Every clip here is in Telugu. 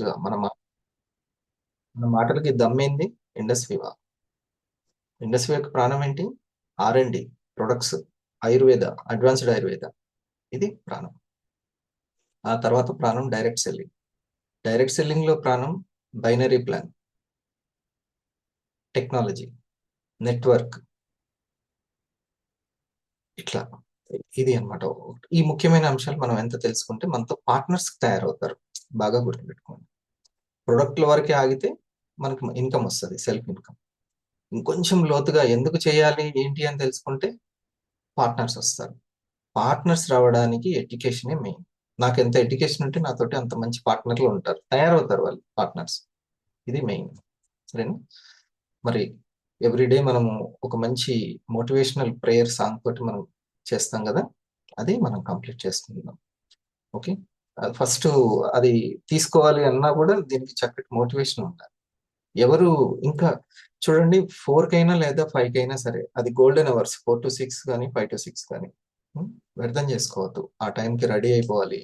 వివా మన మాటలకి దమ్మేంది ఇండస్ వివా. ఇండస్ వివాకి ప్రాణం ఏంటి? R&D, products, Ayurveda, advanced Ayurveda, ఇది ప్రాణం. ఆ తర్వాత ప్రాణం డైరెక్ట్ సెల్లింగ్. డైరెక్ట్ సెల్లింగ్ లో ప్రాణం బైనరీ ప్లాన్, టెక్నాలజీ, నెట్వర్క్, ఇట్లా. ఇది అన్నమాట. ఈ ముఖ్యమైన అంశాలు మనం ఎంత తెలుసుకుంటే మనతో పార్ట్నర్స్ తయారవుతారు. బాగా గుర్తుపెట్టుకోండి. ప్రొడక్ట్ల వరకే ఆగితే మనకి ఇన్కమ్ వస్తుంది, సెల్ఫ్ ఇన్కమ్. ఇంకొంచెం లోతుగా ఎందుకు చేయాలి ఏంటి అని తెలుసుకుంటే పార్ట్నర్స్ వస్తారు. పార్ట్నర్స్ రావడానికి ఎడ్యుకేషనే మెయిన్. నాకు ఎంత ఎడ్యుకేషన్ ఉంటే నాతోటి అంత మంచి పార్ట్నర్లు ఉంటారు, తయారవుతారు వాళ్ళు పార్ట్నర్స్. ఇది మెయిన్. సరేనా? మరి ఎవ్రీడే మనము ఒక మంచి మోటివేషనల్ ప్రేయర్ సాంగ్ తోటి మనం చేస్తాం కదా, అది మనం కంప్లీట్ చేసుకుందాం. ఓకే. ఫస్ట్ అది తీసుకోవాలి అన్నా కూడా దీనికి చక్కటి మోటివేషన్ ఉండాలి. ఎవరు ఇంకా చూడండి, 4 కైనా లేదా 5 కైనా సరే, అది గోల్డెన్ అవర్స్, 4 to 6 కానీ 5 to 6 కానీ వ్యర్థం చేసుకోవద్దు. ఆ టైంకి రెడీ అయిపోవాలి,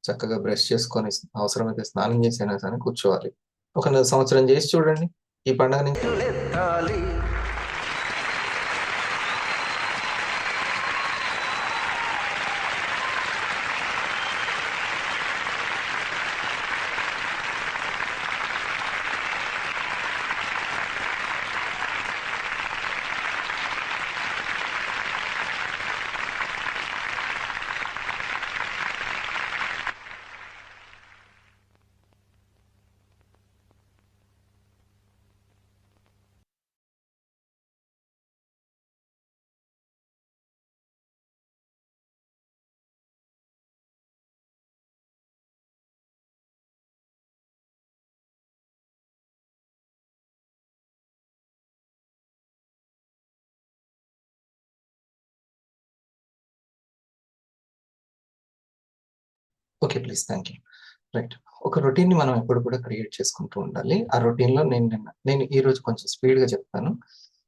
చక్కగా బ్రష్ చేసుకొని అవసరమైతే స్నానం చేసైనా సరే కూర్చోవాలి. ఒక సంవత్సరం చేసి చూడండి, ఈ పండుగ నుంచి okay, please, thank you. Right. ఒక రొటీన్ ని మనం ఎప్పుడు కూడా క్రియేట్ చేసుకుంటూ ఉండాలి. ఆ రొటీన్ లో నేను ఈ రోజు కొంచెం స్పీడ్ గా చెప్తాను.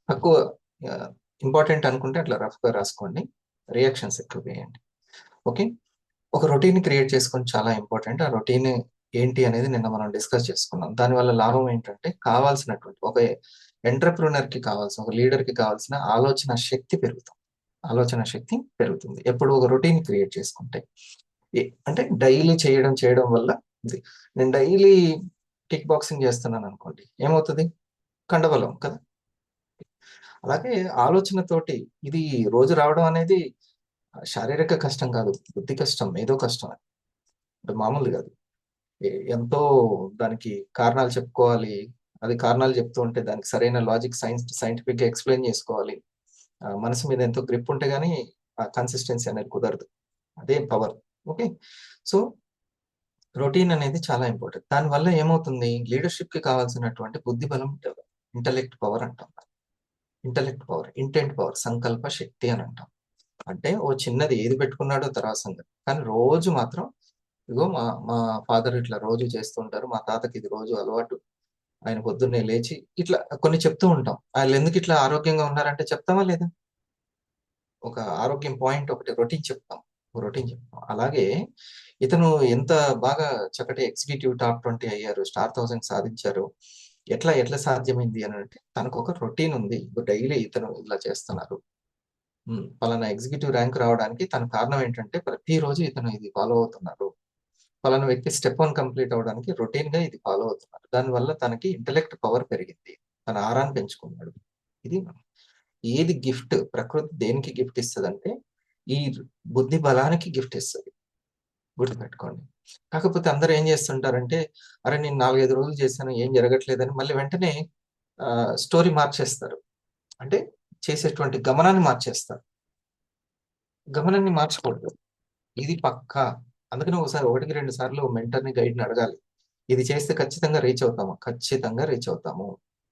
తక్కువ ఇంపార్టెంట్ అనుకుంటే అట్లా రఫ్ గా రాసుకోండి, రియాక్షన్స్ ఎక్కువ వేయండి. ఓకే. ఒక రొటీన్ క్రియేట్ చేసుకొని చాలా ఇంపార్టెంట్. ఆ రొటీన్ ఏంటి అనేది నిన్న మనం డిస్కస్ చేసుకున్నాం. దానివల్ల లాభం ఏంటంటే కావాల్సినటువంటి ఒక ఎంటర్ప్రినర్ కి కావాల్సిన, ఒక లీడర్ కి కావాల్సిన ఆలోచన శక్తి పెరుగుతుంది. ఆలోచన శక్తి పెరుగుతుంది ఎప్పుడు ఒక రొటీన్ క్రియేట్ చేసుకుంటే. అంటే డైలీ చేయడం వల్ల నేను డైలీ కిక్ బాక్సింగ్ చేస్తున్నాను అనుకోండి, ఏమవుతుంది? కండబలం కదా. అలాగే ఆలోచనతోటి ఇది రోజు రావడం అనేది శారీరక కష్టం కాదు, బుద్ధి కష్టం, ఏదో కష్టం. అంటే మామూలు కాదు. ఎంతో దానికి కారణాలు చెప్పుకోవాలి. అది కారణాలు చెప్తూ ఉంటే దానికి సరైన లాజిక్, సైంటిఫిక్ గా ఎక్స్ప్లెయిన్ చేసుకోవాలి. మనసు మీద ఎంతో గ్రిప్ ఉంటే గానీ ఆ కన్సిస్టెన్సీ అనేది కుదరదు. అదే పవర్. ఓకే. సో రొటీన్ అనేది చాలా ఇంపార్టెంట్. దానివల్ల ఏమవుతుంది? లీడర్షిప్ కి కావాల్సినటువంటి బుద్ధి బలం, ఇంటలెక్ట్ పవర్ అంటాం. ఇంటలెక్ట్ పవర్, ఇంటెంట్ పవర్, సంకల్ప శక్తి అని అంటాం. అంటే ఓ చిన్నది ఏది పెట్టుకున్నాడో తర్వాత సంగతి, కానీ రోజు మాత్రం ఇగో మా మా ఫాదర్ ఇట్లా రోజు చేస్తూ ఉంటారు, మా తాతకి ఇది రోజు అలవాటు, ఆయన పొద్దున్నే లేచి ఇట్లా కొన్ని చెప్తూ ఉంటాం. వాళ్ళు ఎందుకు ఇట్లా ఆరోగ్యంగా ఉన్నారంటే చెప్తామా లేదా? ఒక ఆరోగ్యం పాయింట్ ఒకటి రొటీన్ చెప్తాం. అలాగే ఇతను ఎంత బాగా చక్కటి ఎగ్జిక్యూటివ్ టాప్ 20 అయ్యారు, స్టార్ 1000 సాధించారు, ఎట్లా ఎట్లా సాధ్యమైంది అని అంటే తనకు ఒక రొటీన్ ఉంది. డైలీ ఇతను ఇలా చేస్తున్నారు. పలానా ఎగ్జిక్యూటివ్ ర్యాంక్ రావడానికి తన కారణం ఏంటంటే ప్రతిరోజు ఇతను ఇది ఫాలో అవుతున్నారు. పలానా వ్యక్తి స్టెప్ 1 కంప్లీట్ అవడానికి రొటీన్ గా ఇది ఫాలో అవుతున్నారు. దానివల్ల తనకి ఇంటలెక్ట్ పవర్ పెరిగింది, తన ఆరాన్ని పెంచుకున్నాడు. ఇది ఏది గిఫ్ట్, ప్రకృతి దేనికి గిఫ్ట్ ఇస్తుంది అంటే ఈ బుద్ధి బలానికి గిఫ్ట్ ఇస్తుంది. గుర్తుపెట్టుకోండి. కాకపోతే అందరూ ఏం చేస్తుంటారంటే, అరే నేను 4-5 రోజులు చేశాను ఏం జరగట్లేదని మళ్ళీ వెంటనే స్టోరీ మార్చేస్తారు. అంటే చేసేటువంటి గమనాన్ని మార్చేస్తారు. గమనాన్ని మార్చకూడదు, ఇది పక్కా. అందుకని ఒకసారి 1-2 సార్లు మెంటర్ని, గైడ్ని అడగాలి. ఇది చేస్తే ఖచ్చితంగా రీచ్ అవుతాము, ఖచ్చితంగా రీచ్ అవుతాము.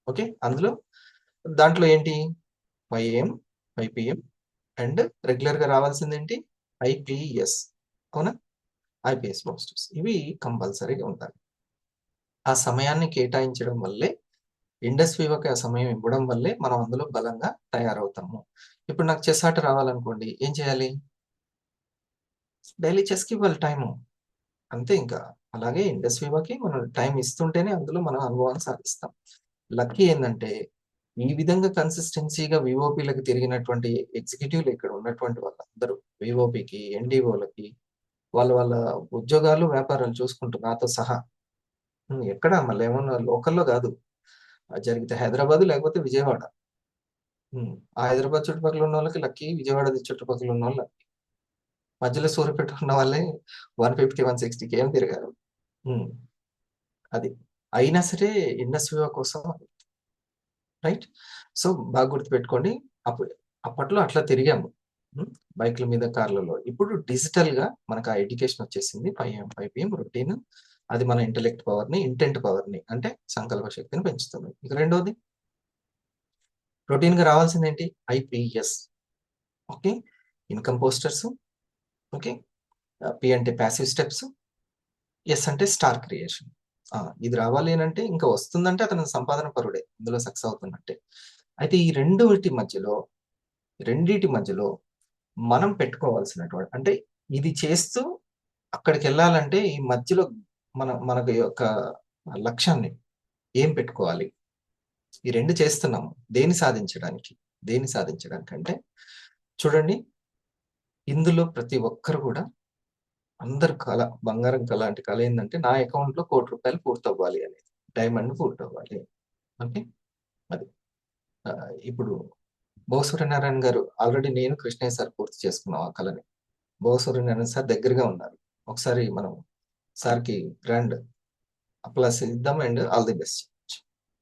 ఓకే. దాంట్లో ఏంటి? 5 AM, 5 PM అండ్ రెగ్యులర్ గా రావాల్సింది ఏంటి? IPS. అవునా? IPS పోస్టర్స్ ఇవి కంపల్సరీగా ఉండాలి. ఆ సమయాన్ని కేటాయించడం వల్లే, ఇండస్ వివోకి ఆ సమయం ఇవ్వడం వల్లే మనం అందులో బలంగా తయారవుతాము. ఇప్పుడు నాకు చెస్ ఆట రావాలనుకోండి, ఏం చేయాలి? డైలీ చెస్కి ఇవ్వాలి టైము, అంతే. ఇంకా అలాగే ఇండస్ వివాకి మనం టైం ఇస్తుంటేనే అందులో మనం అనుభవాన్ని సాధిస్తాం. లక్కీ ఏంటంటే ఈ విధంగా కన్సిస్టెన్సీగా విఓపీలకు తిరిగినటువంటి ఎగ్జిక్యూటివ్లు ఇక్కడ ఉన్నటువంటి వాళ్ళందరూ విఓపికి, ఎన్డీఓలకి వాళ్ళ వాళ్ళ ఉద్యోగాలు, వ్యాపారాలు చూసుకుంటూ నాతో సహా ఎక్కడ మళ్ళీ ఏమన్నా లోకల్‌లో గాదు. అది జరిగితే హైదరాబాద్ లేకపోతే విజయవాడ. ఆ హైదరాబాద్ చుట్టుపక్కల ఉన్నోళ్ళకి లక్కీ, విజయవాడ చుట్టుపక్కల ఉన్నోళ్ళు లక్కీ. మధ్యలో సూర్యాపేట ఉన్న వాళ్ళే 150, 160 కేఎం తిరిగారు. హ్మ్. అది. అయినా సరే ఇండస్ట్రీ కోసం రైట్. సో, బాగా గుర్తుపెట్టుకోండి. అప్పుడు అప్పట్లో అట్లా తిరిగాము. హ్మ్. బైకుల మీద, కార్లలో. ఇప్పుడు డిజిటల్‌గా మనకు ఆ ఎడ్యుకేషన్ వచ్చేసింది. 5 AM, 5 PM రొటీన్. అది మన ఇంటెలెక్ట్ పవర్‌ని, ఇంటెంట్ పవర్‌ని అంటే సంకల్ప శక్తిని పెంచుతుంది. ఇక రెండోది రొటీన్‌గా రావాల్సిందేంటి? IPS. Okay. Income posters. Okay. P అంటే పాసివ్ స్టెప్స్. ఎస్ అంటే స్టార్ క్రియేషన్. ఇది రావాలి అనంటే ఇంకా వస్తుందంటే అతను సంపాదన పరుడే. ఇందులో సక్సెస్ అవుతున్నట్టే. అయితే ఈ రెండిటి మధ్యలో మనం పెట్టుకోవాల్సినటువంటి అంటే ఇది చేస్తూ అక్కడికెళ్ళాలంటే ఈ మధ్యలో మనకు యొక్క లక్ష్యాన్ని ఏం పెట్టుకోవాలి? ఈ 2 చేస్తున్నాము. దేన్ని సాధించడానికి? దేన్ని సాధించడానికంటే చూడండి ఇందులో ప్రతి ఒక్కరు గూడా అందరి కల, బంగారం కల లాంటి కల ఏందంటే నా అకౌంట్‌లో రూ. 1,00,00,000 పూర్తవ్వాలి అనేది. డైమండ్ పూర్తవ్వాలి. ఓకే. అది. ఇప్పుడు సూర్యనారాయణ గారు ఆల్రెడీ నేను, కృష్ణయ్య సార్ పూర్తి చేసుకున్నాం ఆ కలని. సూర్యనారాయణ సార్ దగ్గరగా ఉన్నారు. ఒకసారి మనం సార్‌కి గ్రాండ్ అప్లాస్ ఇద్దాం and all the best.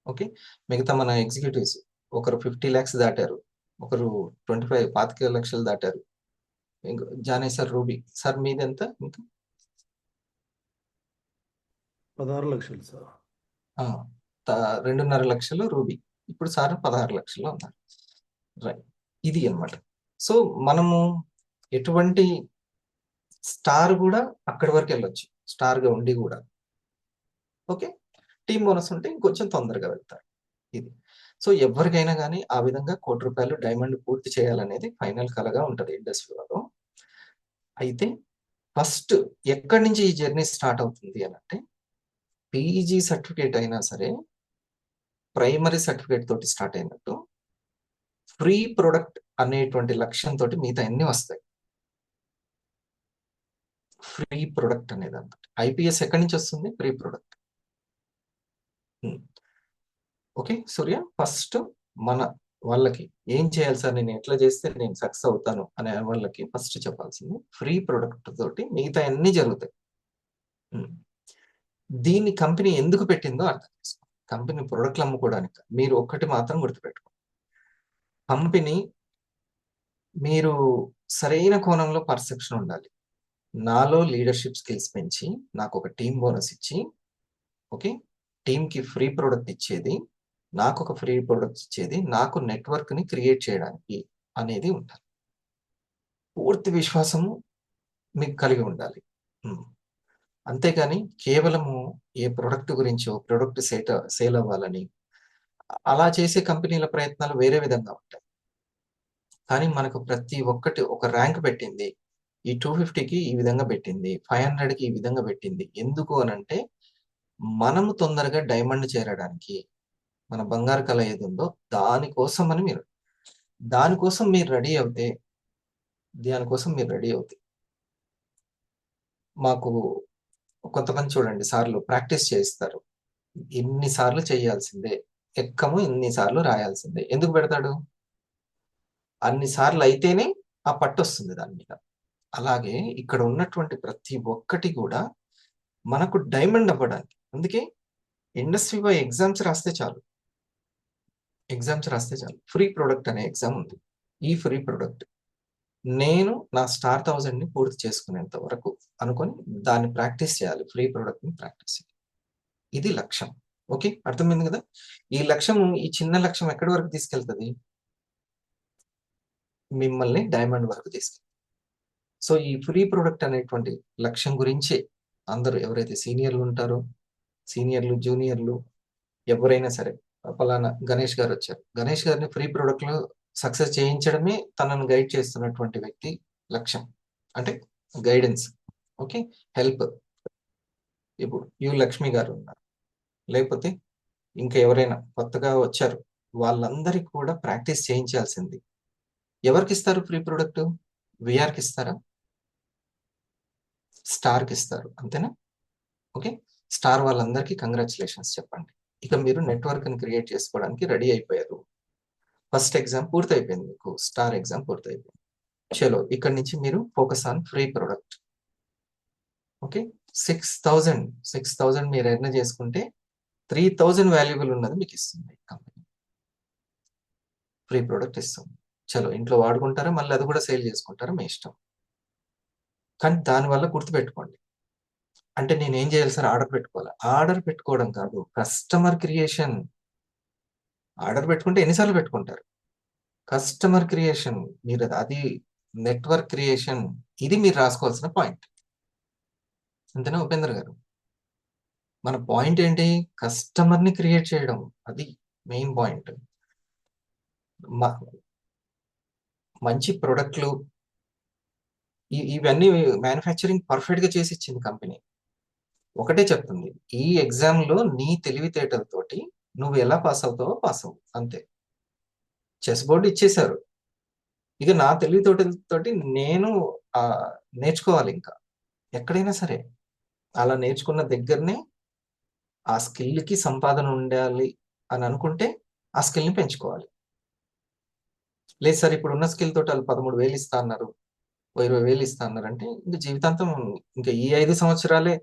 Okay. మిగతా మన ఎగ్జిక్యూటివ్స్ ఒకరు 50,00,000 దాటారు. ఒకరు 25 లక్షలు దాటారు. జానీ సార్, రూబీ సార్ మీదెంత ఇంకా? 16 లక్షలు సార్. ఆ! 2.5 లక్షలు రూబీ. ఇప్పుడు సార్ 16 లక్షల్లో ఉన్నారు. రైట్. ఇది అన్నమాట. సో, మనము ఎటువంటి స్టార్ గూడా అక్కడి వరకెళ్ళొచ్చు. స్టార్‌గా ఉండి గూడా. ఓకే. టీమ్ బోనస్ ఉంటే ఇంకొంచెం తొందరగా వెళ్తారు. ఇది. సో, ఎవ్వరికైనా గాని ఆ విధంగా రూ. 1,00,00,000 డైమండ్ పూర్తి చేయాలనేది ఫైనల్ కలగా ఉంటది ఇండస్ట్రీలో. అయితే ఫస్ట్ ఎక్కడి నుంచి ఈ జర్నీ స్టార్ట్ అవుతుంది అనంటే, పీజీ సర్టిఫికేట్ అయినా సరే, ప్రైమరీ సర్టిఫికేట్ తోటి స్టార్ట్ అయినట్టు, ఫ్రీ ప్రొడక్ట్ అనేటువంటి లక్ష్యంతోటి మిగతా అన్నీ వస్తాయి. Free product అనేదన్నమాట. ఐపీఎస్ ఎక్కడి నుంచి వస్తుంది? Free product. ఓకే. సూర్య ఫస్ట్ మన వాళ్ళకి ఏం చేయాలి సార్? నేను ఎట్లా చేస్తే నేను సక్సెస్ అవుతాను అనే వాళ్ళకి ఫస్ట్ చెప్పాల్సింది ఫ్రీ ప్రొడక్ట్ తోటి మిగతా అన్నీ జరుగుతాయి. హ్మ్. దీన్ని కంపెనీ ఎందుకు పెట్టిందో అర్థం చేసుకోండి. కంపెనీ ప్రొడక్ట్‌లు అమ్ముకోవడానికి. మీరు ఒక్కటి మాత్రం గుర్తుపెట్టుకోండి. కంపెనీ మీరు సరైన కోణంలో పర్సెప్షన్ ఉండాలి. నాలో లీడర్‌షిప్ స్కిల్స్ పెంచి, నాకొక టీమ్ బోనస్ ఇచ్చి, ఓకే. టీమ్‌కి ఫ్రీ ప్రొడక్ట్ ఇచ్చేది, నాకొక ఫ్రీ ప్రొడక్ట్ ఇచ్చేది, నాకు నెట్వర్క్‌ని క్రియేట్ చేయడానికి అనేది ఉండాలి. పూర్తి విశ్వాసము మీకు కలిగి ఉండాలి. హ్మ్. అంతేగాని కేవలము ఏ ప్రొడక్ట్ గురించో, ప్రొడక్ట్ సేల్ అవ్వాలని అలా చేసే కంపెనీల ప్రయత్నాలు వేరే విధంగా ఉంటాయి. కానీ మనకు ప్రతి ఒక్కటి ఒక ర్యాంక్ పెట్టింది. ఈ 250కి ఈ విధంగా పెట్టింది. 500కి ఈ విధంగా పెట్టింది. ఎందుకు అనంటే, మనము తొందరగా డైమండ్ చేరడానికి, మన బంగారు కల ఏదుందో దానికోసమని దానికోసం మీరు రెడీ అవుతే, దానికోసం మీరు రెడీ అవుతే, మాకు కొంతమంది చూడండి సార్లు ప్రాక్టీస్ చేయిస్తారు. ఇన్ని సార్లు చేయాల్సిందే. ఎక్కము ఇన్ని సార్లు రాయాల్సిందే. ఎందుకు పెడతాడు? అన్ని సార్లు అయితేనే ఆ పట్టొస్తుంది దాని మీద. అలాగే ఇక్కడ ఉన్నటువంటి ప్రతి ఒక్కటి గూడా మనకు డైమండ్ అవ్వడానికి. అందుకే ఇండస్ట్రీ బై ఎగ్జామ్స్ రాస్తే చాలు. ఎగ్జామ్స్ రాస్తే చాలు. ఫ్రీ ప్రొడక్ట్ అనే ఎగ్జామ్ ఉంది. ఈ ఫ్రీ ప్రొడక్ట్ నేను నా స్టార్ 1000ని పూర్తి చేసుకునేంత వరకు అనుకోని దాన్ని ప్రాక్టీస్ చేయాలి. ఫ్రీ ప్రొడక్ట్‌ని ప్రాక్టీస్ చేయాలి. ఇది లక్ష్యం. ఓకే. అర్థమైంది గదా! ఈ లక్ష్యం ఈ చిన్న లక్ష్యం ఎక్కడి వరకు తీసుకెళ్తది? మిమ్మల్ని డైమండ్ వరకు తీసుకెళ్తది. సో, ఈ ఫ్రీ ప్రొడక్ట్ అనేటువంటి లక్ష్యం గురించే అందరూ ఎవరైతే సీనియర్‌లుంటారో, సీనియర్‌లు, జూనియర్‌లు ఎవరైనా సరే పలానా గణేష్ గారొచ్చారు. గణేష్ గారిని ఫ్రీ ప్రొడక్ట్‌లో సక్సెస్ చేయించడమే తనను గైడ్ చేస్తున్నటువంటి వ్యక్తి లక్ష్యం. అంటే గైడెన్స్. ఓకే. హెల్ప్. ఇప్పుడు లక్ష్మి గారు ఉన్నారు, లేకపోతే ఇంకా ఎవరైనా కొత్తగా వచ్చారు, వాళ్ళందరికీ కూడా ప్రాక్టీస్ చేయించాల్సింది. ఎవరికి ఇస్తారు ఫ్రీ ప్రొడక్ట్? విఆర్కి ఇస్తారా? స్టార్కి ఇస్తారు, అంతేనా? ఓకే, స్టార్ వాళ్ళందరికీ కంగ్రాచులేషన్స్ చెప్పండి. ఇక మీరు నెట్వర్క్ని క్రియేట్ చేసుకోవడానికి రెడీ అయిపోయారు. ఫస్ట్ ఎగ్జామ్ పూర్తయిపోయింది, మీకు స్టార్ ఎగ్జామ్ పూర్తయిపోయింది. చలో, ఇక్కడ నుంచి మీరు focus on free product. Okay, 6,000 మీరు ఎర్న్ చేసుకుంటే 3,000 వాల్యుబుల్ ఉన్నది మీకు ఇస్తుంది కంపెనీ. ఫ్రీ ప్రొడక్ట్ ఇస్తుంది. చలో, ఇంట్లో వాడుకుంటారా, మళ్ళీ అది కూడా సేల్ చేసుకుంటారా, మీ ఇష్టం. కానీ దానివల్ల గుర్తుపెట్టుకోండి, అంటే నేను ఏం చేయాలి సార్? ఆర్డర్ పెట్టుకోవాలి. ఆర్డర్ పెట్టుకోవడం కాదు, కస్టమర్ క్రియేషన్. ఆర్డర్ పెట్టుకుంటే ఎన్నిసార్లు పెట్టుకుంటారు? కస్టమర్ క్రియేషన్, మీరు అది నెట్వర్క్ క్రియేషన్, ఇది మీరు రాసుకోవాల్సిన పాయింట్. అంతేనా ఉపేంద్ర గారు? మన పాయింట్ ఏంటి? కస్టమర్ని క్రియేట్ చేయడం, అది మెయిన్ పాయింట్. మంచి ప్రొడక్ట్లు ఇవన్నీ మ్యానుఫ్యాక్చరింగ్ పర్ఫెక్ట్ గా చేసి ఇచ్చింది కంపెనీ. ఒకటే చెప్తుంది, ఈ ఎగ్జామ్ లో నీ తెలివితేటలతోటి నువ్వు ఎలా పాస్ అవుతావో పాస్ అవ్వు, అంతే. చెస్ బోర్డు ఇచ్చేశారు, ఇక నా తెలివితేటలతోటి నేను ఆ నేర్చుకోవాలి. ఇంకా ఎక్కడైనా సరే అలా నేర్చుకున్న దగ్గరనే ఆ స్కిల్కి సంపాదన ఉండాలి అని అనుకుంటే ఆ స్కిల్ని పెంచుకోవాలి. లేదు సార్, ఇప్పుడు ఉన్న స్కిల్ తోటి వాళ్ళు 13,000 ఇస్తా అన్నారు, 20,000 ఇస్తా అన్నారు అంటే ఇంకా జీవితాంతం, ఇంకా ఈ 5 సంవత్సరాలే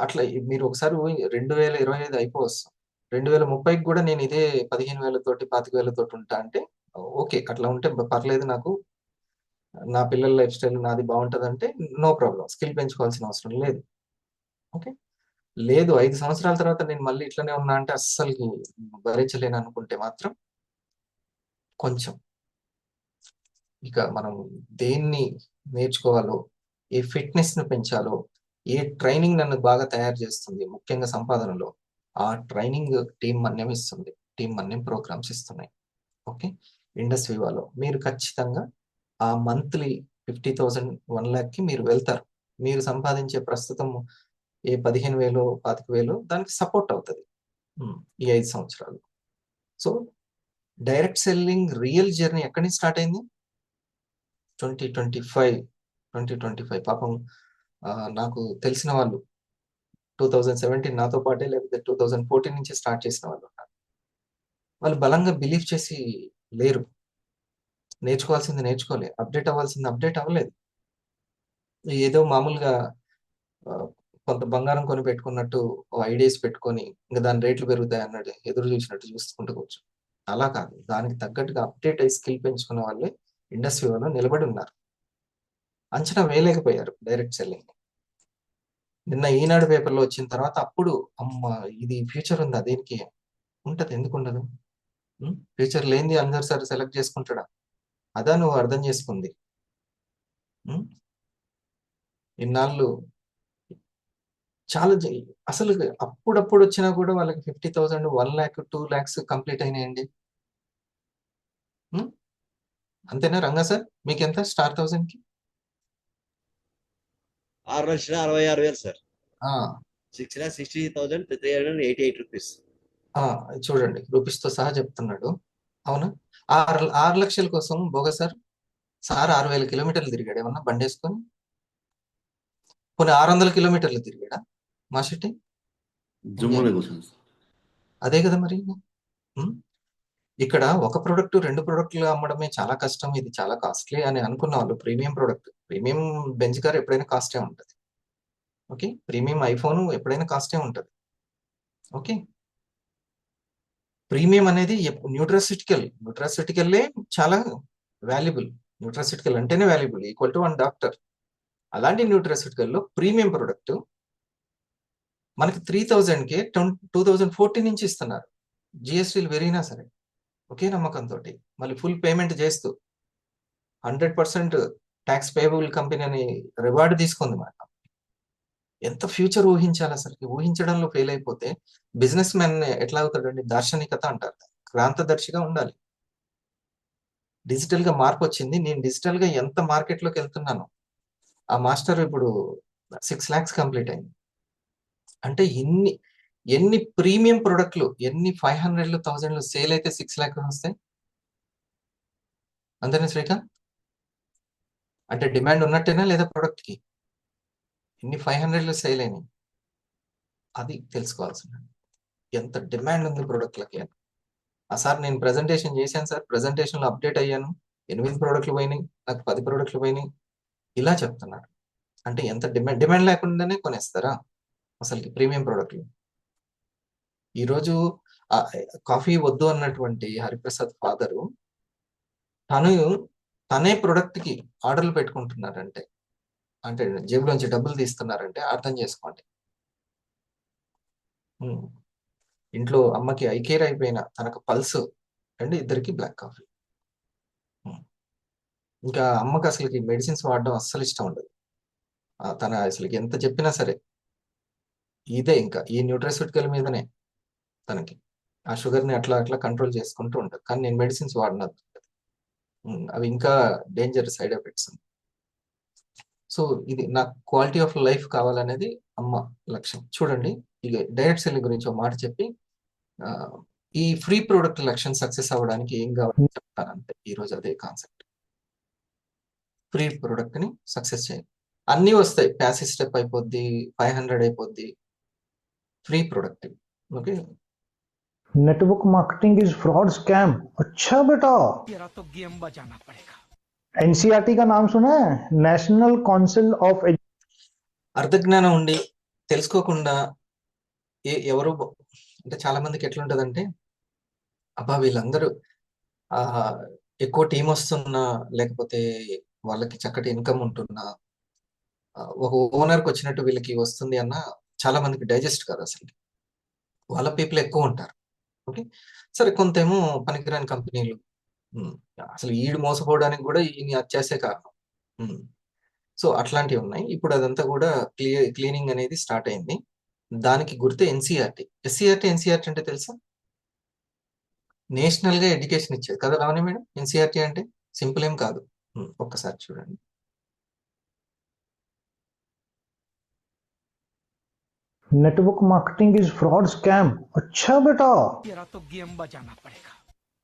అట్లా. మీరు ఒకసారి 2025 అయిపోవచ్చు, 2030కి కూడా నేను ఇదే 15,000 తోటి 25,000 తోటి ఉంటా అంటే ఓకే, అట్లా ఉంటే పర్లేదు, నాకు నా పిల్లల లైఫ్ స్టైల్ నాది బాగుంటుంది అంటే నో ప్రాబ్లం, స్కిల్ పెంచుకోవాల్సిన అవసరం లేదు. ఓకే, లేదు 5 సంవత్సరాల తర్వాత నేను మళ్ళీ ఇట్లనే ఉన్నా అంటే అస్సలు భరించలేను అనుకుంటే మాత్రం కొంచెం ఇక మనం దేన్ని నేర్చుకోవాలో, ఏ ఫిట్నెస్ ను పెంచాలో, ఏ ట్రైనింగ్ నన్ను బాగా తయారు చేస్తుంది ముఖ్యంగా సంపాదనలో, ఆ ట్రైనింగ్ టీం మన్యం ఇస్తుంది. టీం మన్యం ప్రోగ్రామ్స్ ఇస్తున్నాయి. ఓకే, ఇండస్ వివాలో మీరు ఖచ్చితంగా ఆ మంత్లీ 50,000 1 lakh మీరు వెళ్తారు. మీరు సంపాదించే ప్రస్తుతం ఏ 15,000 25,000 దానికి సపోర్ట్ అవుతుంది ఈ 5 సంవత్సరాలు. So direct selling real journey ఎక్కడి నుంచి స్టార్ట్ అయింది? 2025 పాపం నాకు తెలిసిన వాళ్ళు 2017 నాతో పాటే, లేకపోతే 2014 నుంచి స్టార్ట్ చేసిన వాళ్ళు ఉన్నారు. వాళ్ళు బలంగా బిలీవ్ చేసి లేరు, నేర్చుకోవాల్సింది నేర్చుకోలే, అప్డేట్ అవ్వాల్సింది అప్డేట్ అవ్వలేదు. ఏదో మామూలుగా ఆ, కొంత బంగారం కొని పెట్టుకున్నట్టు ఐడియాస్ పెట్టుకొని ఇంకా దాని రేట్లు పెరుగుతాయి అన్నట్టు ఎదురు చూసినట్టు చూసుకుంటూ కూర్చో. అలా కాదు, దానికి తగ్గట్టుగా అప్డేట్ అయ్యి స్కిల్ పెంచుకున్న వాళ్ళే ఇండస్ట్రీలో నిలబడి ఉన్నారు. అంచనా వేయలేకపోయారు డైరెక్ట్ సెల్లింగ్. నిన్న ఈనాడు పేపర్లో వచ్చిన తర్వాత అప్పుడు అమ్మ, ఇది ఫ్యూచర్ ఉందా? దేనికి ఉంటది, ఎందుకు ఉండదు? ఫ్యూచర్ లేనిది అందరు సార్ సెలెక్ట్ చేసుకుంటాడా? అదా నువ్వు అర్థం చేసుకుంది. ఉం? ఇన్నాళ్ళు చాలా అసలు అప్పుడప్పుడు వచ్చినా కూడా వాళ్ళకి 50,000 1 lakh 2 lakhs కంప్లీట్ అయినాయండి. ఉం? అంతేనా రంగా సార్? మీకు ఎంత స్టార్ 1000కి? 6,66,000 సార్. ఆ, 6,60,388 రూపీస్. చూడండి, రూపీస్తో సహా చెప్తున్నాడు. అవునా? 6 లక్షల కోసం బోగ సార్ 6,000 కిలోమీటర్లు తిరిగాడు ఏమన్నా బండి వేసుకొని? కొన్ని 600 కిలోమీటర్లు తిరిగాడా మా సిటీ? జమ్మూలో కూర్చొని సార్. అదే కదా మరి. ఉం? ఇక్కడ ఒక ప్రొడక్ట్ 2 ప్రొడక్ట్లు అమ్మడమే చాలా కష్టం, ఇది చాలా కాస్ట్లీ అని అనుకున్న వాళ్ళు premium product, premium bench car ఎప్పుడైనా కాస్టే ఉంటుంది. ఓకే, ప్రీమియం ఐఫోన్ ఎప్పుడైనా కాస్టే ఉంటుంది. ఓకే, ప్రీమియం అనేది న్యూట్రాసిటికల్లే చాలా వాల్యుబుల్. న్యూట్రాసిటికల్ అంటేనే వాల్యుబుల్, ఈక్వల్ టు 1 డాక్టర్. అలాంటి న్యూట్రాసిటికల్లో ప్రీమియం ప్రొడక్ట్ మనకి 3,000కే 2014 నుంచి ఇస్తున్నారు, జిఎస్టీలు పెరిగినా సరే. ఒకే నమ్మకంతో మళ్ళీ ఫుల్ పేమెంట్ చేస్తూ 100% ట్యాక్స్ పేయబుల్ కంపెనీ అని రివార్డు తీసుకుంది మన కంపెనీ. ఎంత ఫ్యూచర్ ఊహించాలి అసలు? ఊహించడంలో ఫెయిల్ అయిపోతే బిజినెస్ మ్యాన్ ఎట్లా అవుతాడండి? దార్శనికత అంటారు, క్రాంతదర్శిగా ఉండాలి. డిజిటల్ గా మార్పు వచ్చింది, నేను డిజిటల్ గా ఎంత మార్కెట్లోకి వెళ్తున్నాను. ఆ మాస్టర్ ఇప్పుడు 6 lakhs కంప్లీట్ అయింది. అంటే ఎన్ని ప్రీమియం ప్రొడక్ట్లు, ఎన్ని 500 1000 సేల్ అయితే 6 lakhs వస్తాయి. అంతేనా శ్రీకాంత్? అంటే డిమాండ్ ఉన్నట్టేనా లేదా ప్రొడక్ట్ కి? ఎన్ని 500 సేల్ అయినాయి అది తెలుసుకోవాల్సింది. ఎంత డిమాండ్ ఉంది ప్రొడక్ట్లకి అని. సార్ నేను ప్రెజెంటేషన్ చేశాను సార్, ప్రెజెంటేషన్ లో అప్డేట్ అయ్యాను, 8 ప్రోడక్ట్లు పోయినాయి, నాకు 10 ప్రోడక్ట్లు పోయినాయి, ఇలా చెప్తున్నారు. అంటే ఎంత డిమాండ్ లేకుండానే కొనేస్తారా అసలు ప్రీమియం ప్రోడక్ట్లు? ఈరోజు కాఫీ వద్దు అన్నటువంటి హరిప్రసాద్ ఫాదరు తనే ప్రొడక్ట్ కి ఆర్డర్లు పెట్టుకుంటున్నారంటే, అంటే జేబులోంచి డబ్బులు తీస్తున్నారంటే అర్థం చేసుకోండి. ఇంట్లో అమ్మకి ఐకేర్ అయిపోయిన తనకు పల్స్ అండి, ఇద్దరికి బ్లాక్ కాఫీ. ఇంకా అమ్మకి అసలుకి మెడిసిన్స్ వాడడం అస్సలు ఇష్టం ఉండదు. తన అసలుకి ఎంత చెప్పినా సరే ఇదే, ఇంకా ఈ న్యూట్రాస్యూటికల్ మీదనే తనకి ఆ షుగర్ని అట్లా అట్లా కంట్రోల్ చేసుకుంటూ ఉంటుంది. కానీ నేను మెడిసిన్స్ వాడినది, అవి ఇంకా డేంజర్ సైడ్ ఎఫెక్ట్స్. సో ఇది నాకు క్వాలిటీ ఆఫ్ లైఫ్ కావాలనేది అమ్మ లక్ష్యం. చూడండి, ఇక డైరెక్ట్ సెల్లింగ్ గురించి ఒక మాట చెప్పి ఈ ఫ్రీ ప్రోడక్ట్ లక్ష్యం సక్సెస్ అవ్వడానికి ఏం కావాలని చెప్తాను అంతే. ఈరోజు అదే కాన్సెప్ట్. ఫ్రీ ప్రోడక్ట్ ని సక్సెస్ చేయాలి, అన్నీ వస్తాయి. ప్యాసివ్ స్టెప్ అయిపోద్ది, 500 అయిపోద్ది, free product. Okay. Network marketing is fraud scam. अच्छा बेटा, तेरा तो गेम बजाना पड़ेगा। एनसीईआरटी का नाम सुना है? नेशनल काउंसिल ऑफ అర్థజ్ఞానం ఉండి తెలుసుకోకుండా ఎవరు అంటే చాలా మందికి ఎట్లుంటదంటే, అబ్బా వీళ్ళందరూ ఎక్కువ టీం వస్తున్నా, లేకపోతే వాళ్ళకి చక్కటి ఇన్కమ్ ఉంటున్నా, ఒక ఓనర్కి వచ్చినట్టు వీళ్ళకి వస్తుంది అన్న చాలా మందికి డైజెస్ట్ కాదు అసలు. వాళ్ళ పీపుల్ ఎక్కువ ఉంటారు. ఓకే, సరే, కొంతేమో పనికిరాని కంపెనీలు, అసలు ఈడు మోసపోవడానికి కూడా ఈయన అత్యాసే కారణం. సో అట్లాంటివి ఉన్నాయి. ఇప్పుడు అదంతా కూడా క్లీనింగ్ అనేది స్టార్ట్ అయింది. దానికి గుర్తు ఎన్సీఆర్టీ. ఎన్సీఆర్టీ అంటే తెలుసా? నేషనల్ గా ఎడ్యుకేషన్ ఇచ్చేది కదా రావణి మేడం. ఎన్సీఆర్టీ అంటే సింపుల్ ఏం కాదు. ఒక్కసారి చూడండి. Network marketing is fraud scam. अच्छा बेटा, तेरा तो गेम बजाना पड़ेगा।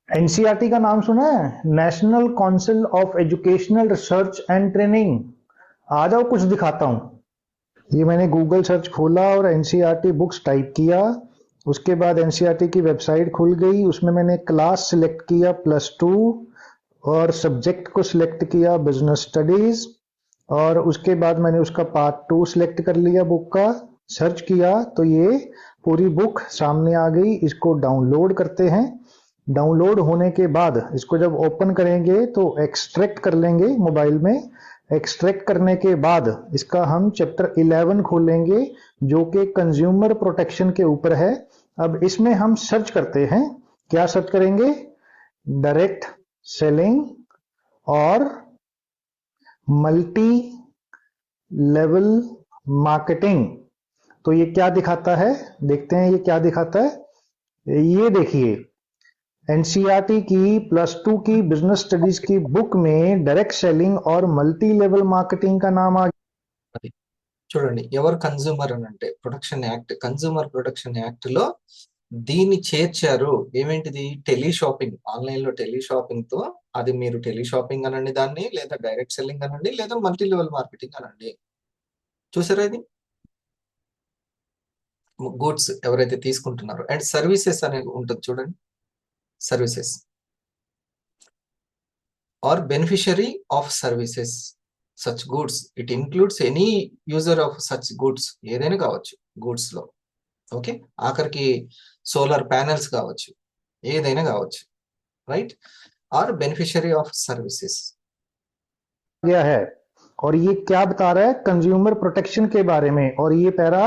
एनसीईआरटी का नाम सुना है? National council of educational research and training. आ जाओ कुछ दिखाता हूं। ये मैंने गूगल सर्च खोला और एनसीईआरटी बुक्स टाइप किया। उसके बाद एनसीईआरटी की वेबसाइट खुल गई, उसमें मैंने क्लास सिलेक्ट किया +2 और सब्जेक्ट को सिलेक्ट किया बिजनेस स्टडीज, और उसके बाद मैंने उसका पार्ट 2 सिलेक्ट कर लिया बुक का। सर्च किया तो ये पूरी बुक सामने आ गई। इसको डाउनलोड करते हैं। डाउनलोड होने के बाद इसको जब ओपन करेंगे तो एक्सट्रैक्ट कर लेंगे मोबाइल में। एक्सट्रैक्ट करने के बाद इसका हम चैप्टर 11 खोलेंगे जो कि कंज्यूमर प्रोटेक्शन के ऊपर है। अब इसमें हम सर्च करते हैं। क्या सर्च करेंगे? डायरेक्ट सेलिंग और मल्टी लेवल मार्केटिंग। तो ये क्या दिखाता है, देखते हैं ये क्या दिखाता है। ये देखिए, एनसीईआरटी की +2 की बिजनेस स्टडीज की बुक में डायरेक्ट सेलिंग और मल्टी लेवल मार्केटिंग का नाम आ गया। చూడండి, ఎవరు కన్జ్యూమర్ అని అంటే protection act, consumer protection act లో దీన్ని చేర్చారు. ఏమేంటిది? Teleshopping. ఆన్లైన్ లో టెలి షాపింగ్ తో, అది మీరు టెలి షాపింగ్ అనండి దాన్ని, లేదా డైరెక్ట్ సెల్లింగ్ అనండి, లేదా మల్టీ లెవెల్ మార్కెటింగ్ అనండి. చూసారా? ఇది గూడ్స్ ఎవరైతే తీసుకుంటున్నారో, అండ్ సర్వీసెస్ అనేది ఉంటుంది చూడండి. Services or beneficiary of services such goods. It includes any user of such goods. ఏదైనా కావచ్చు గూడ్స్ లో. ఓకే, ఆఖరికి సోలార్ ప్యానెల్స్ కావచ్చు, ఏదైనా కావచ్చు, right? Or beneficiary of services गया है। और ये क्या बता रहा है? कंज्यूमर प्रोटेक्शन के बारे में। और ये पैरा